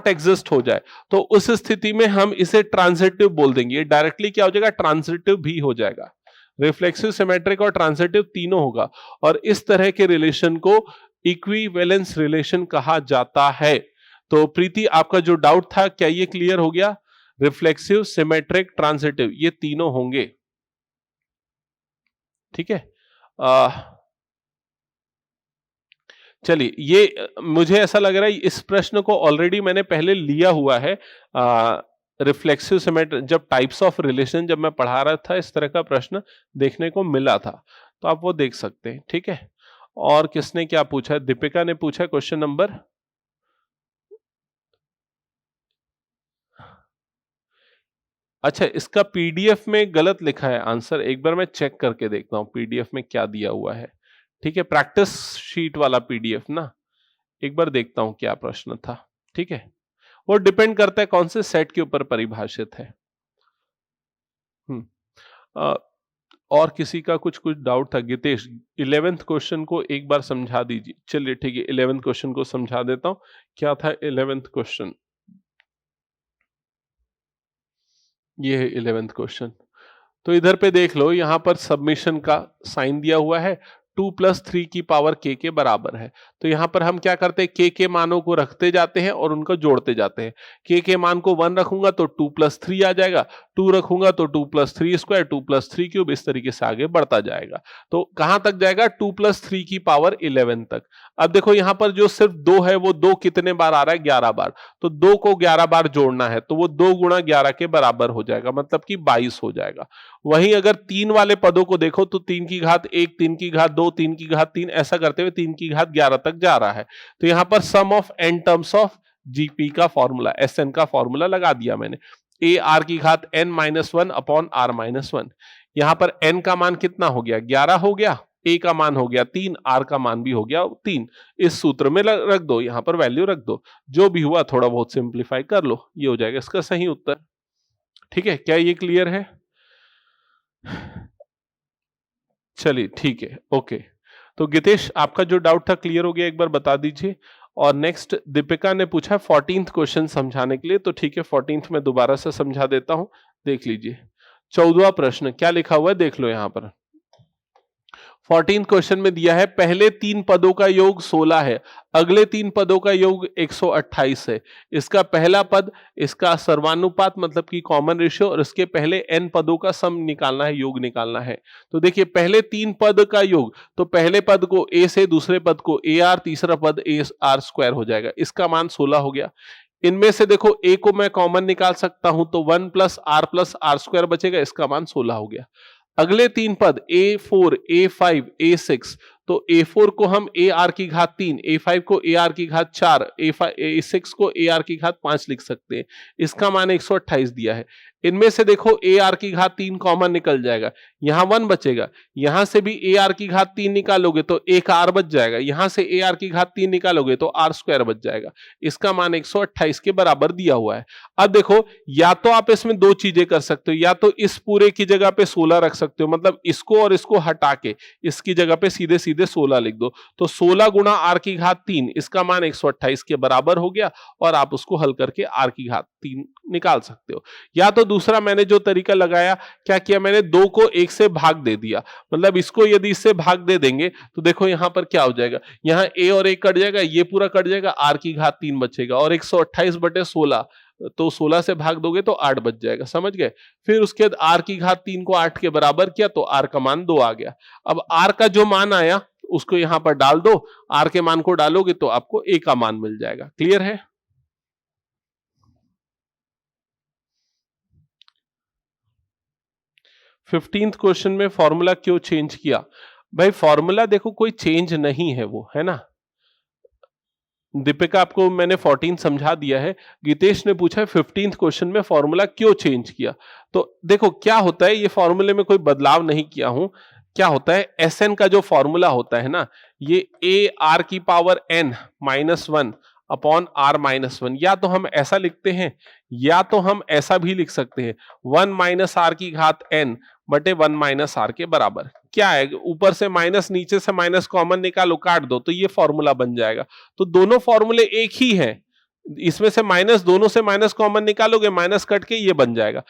एग्जिस्ट हो जाए, तो उस स्थिति में हम इसे ट्रांजिटिव बोल देंगे। ये डायरेक्टली क्या हो जाएगा, ट्रांजिटिव भी हो जाएगा, रिफ्लेक्सिव, सिमेट्रिक और ट्रांजिटिव तीनों होगा। और इस तरह के रिलेशन को इक्विवेलेंस रिलेशन कहा जाता है। तो प्रीति आपका जो डाउट था क्या ये क्लियर हो गया, रिफ्लेक्सिव, सिमेट्रिक, ट्रांजिटिव ये तीनों होंगे। ठीक है, चलिए ये मुझे ऐसा लग रहा है इस प्रश्न को ऑलरेडी मैंने पहले लिया हुआ है। रिफ्लेक्सिव सिमेट्री जब टाइप्स ऑफ रिलेशन जब मैं पढ़ा रहा था इस तरह का प्रश्न देखने को मिला था, तो आप वो देख सकते हैं। ठीक है, और किसने क्या पूछा है? दीपिका ने पूछा क्वेश्चन नंबर, अच्छा इसका पीडीएफ में गलत लिखा है आंसर, एक बार मैं चेक करके देखता हूं पीडीएफ में क्या दिया हुआ है। ठीक है, प्रैक्टिस शीट वाला पीडीएफ ना, एक बार देखता हूं क्या प्रश्न था। ठीक है, वो डिपेंड करता है कौन से सेट के ऊपर परिभाषित है। अ, और किसी का कुछ कुछ डाउट था? गीतेश 11th क्वेश्चन को एक बार समझा दीजिए। चलिए ठीक है, 11th क्वेश्चन को समझा देता हूं। क्या था 11th क्वेश्चन? ये है 11th क्वेश्चन। तो इधर पे देख लो, यहां पर सबमिशन का साइन दिया हुआ है, 2 + 3 की पावर k के बराबर है। तो यहां पर हम क्या करते हैं, k के मानों को रखते जाते हैं और उनको जोड़ते जाते हैं। k के मान को 1 रखूंगा तो 2 + 3 आ जाएगा, 2 रखूंगा तो 2 + 3 स्क्वायर, 2 + 3 क्यूब, इस तरीके से आगे बढ़ता जाएगा। तो कहां तक जाएगा? 2 + 3 की पावर 11 तक। अब देखो यहां पर जो सिर्फ 2 है वो 2 कितने बार आ रहा है? 11 बार। तो 2 को 11 बार जोड़ना है तो वो 2 × 11 के बराबर हो जाएगा, मतलब कि 22 हो जाएगा। वहीं अगर 3 वाले पदों को देखो तो 3 की घात 1, 3 की घात 2, 3 की घात 3, ऐसा करते हुए 3 की घात 11 तक जा रहा है। तो यहां पर sum of n terms of GP का फॉर्मूला, एसएन का फॉर्मूला लगा दिया मैंने। ए आर की घात n-1 अपॉन r-1। यहां पर n का मान कितना हो गया? 11 हो गया, a का मान हो गया 3, r का मान भी हो गया 3। इस सूत्र में रख दो, यहां पर वैल्यू रख दो, जो भी हुआ थोड़ा बहुत सिंप्लीफाई कर लो, ये हो जाएगा इसका सही उत्तर। ठीक है, क्या ये क्लियर है? चलिए ठीक है, ओके। तो गीतेश आपका जो डाउट था क्लियर हो गया, एक बार बता दीजिए। और नेक्स्ट दीपिका ने पूछा 14th क्वेश्चन समझाने के लिए, तो ठीक है 14th में दोबारा से समझा देता हूं, देख लीजिए। 14वां प्रश्न क्या लिखा हुआ है देख लो यहां पर। 14 क्वेश्चन में दिया है पहले 3 पदों का योग 16 है, अगले 3 पदों का योग 128 है। इसका पहला पद, इसका सर्वानुपात मतलब कि कॉमन रेशियो, और इसके पहले n पदों का सम निकालना है, योग निकालना है। तो देखिए पहले 3 पद का योग, तो पहले पद को a से, दूसरे पद को ar, तीसरा पद ar² हो जाएगा, इसका मान 16 हो गया। इनमें से देखो a को मैं कॉमन निकाल सकता हूं तो 1 + r² बचेगा, इसका मान 16 हो गया। अगले 3 पद a4, a5, a6, तो a4 को हम ar की घात 3, a5 को ar की घात 4, a6 को ar की घात 5 लिख सकते हैं। इसका मान 128 दिया है। इनमें से देखो ar की घात 3 कॉमन निकल जाएगा, यहां 1 बचेगा। यहां से भी ar की घात 3 निकालोगे तो एक r बच जाएगा, यहां से ar की घात 3 निकालोगे तो r² बच जाएगा। इसका मान 128 के बराबर दिया हुआ है। अब देखो या तो आप इसमें दो चीजें कर सकते हो, या तो इस पूरे की जगह पे 16 रख सकते हो, मतलब इसको और इसको हटा के इसकी जगह पे सीधे सीधे 16 लिख दो, तो 16 × r की घात 3, इसका मान 128 के बराबर हो गया, और आप उसको हल करके r की घात 3 निकाल सकते हो। या तो दूसरा मैंने जो तरीका लगाया, क्या किया मैंने, 2 को 1 से भाग दे दिया, मतलब इसको यदि इससे भाग दे देंगे तो देखो यहां पर क्या हो जाएगा, यहां a और a कट जाएगा, ये पूरा कट जाएगा, r की घात 3 बचेगा, और 128/16, तो 16 से भाग दोगे तो 8 बच जाएगा, समझ गए। फिर उसके बाद r की घात 3 को 8 के बराबर किया तो r का मान 2 आ गया। अब r का जो मान आया उसको यहां पर डाल दो, r के मान को डालोगे तो आपको a का मान मिल जाएगा। क्लियर है? फिफ्टींथ क्वेश्चन में फॉर्मूला क्यों चेंज किया? भाई फॉर्मूला देखो कोई चेंज नहीं है, वो है ना। दीपिका आपको मैंने 14 समझा दिया है, गीतेश ने पूछा 15th क्वेश्चन में फॉर्मूला क्यों चेंज किया। तो देखो क्या होता है, ये फॉर्मूले में कोई बदलाव नहीं किया हूं। क्या होता है, एसएन का जो फॉर्मूला होता है ना, ये ए आर की पावर n -1 अपॉन r-1, या तो हम ऐसा लिखते हैं या तो हम ऐसा भी लिख सकते हैं, 1 - r की घात n बटे 1 - r के बराबर। क्या है, ऊपर से माइनस नीचे से माइनस कॉमन निकालो, काट दो, तो ये फॉर्मूला बन जाएगा। तो दोनों फॉर्मूले एक ही हैं, इसमें से माइनस, दोनों से माइनस कॉमन निकालोगे, माइनस कट के ये बन जाएगा।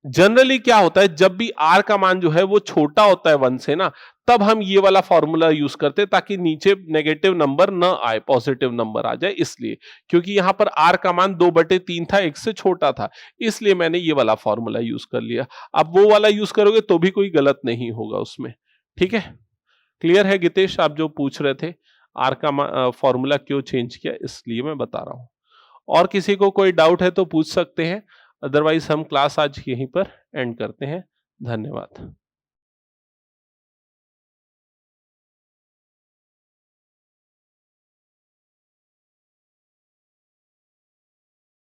जनरली क्या होता है, जब भी r का मान जो है वो छोटा होता है 1 से ना, तब हम ये वाला फॉर्मूला यूज करते हैं, ताकि नीचे नेगेटिव नंबर ना आए, पॉजिटिव नंबर आ जाए, इसलिए। क्योंकि यहां पर r का मान 2/3 था, 1 से छोटा था, इसलिए मैंने ये वाला फॉर्मूला यूज कर लिया। अब वो वाला यूज करोगे तो भी कोई गलत नहीं होगा उसमें। ठीक है, क्लियर है गीतेश आप जो पूछ रहे थे? आर का फॉर्मूला क्यों चेंज किया, इसलिए मैं बता रहा हूँ। और किसी को कोई डाउट है तो पूछ सकते हैं, अदरवाइज हम क्लास आज यहीं पर एंड करते हैं। धन्यवाद।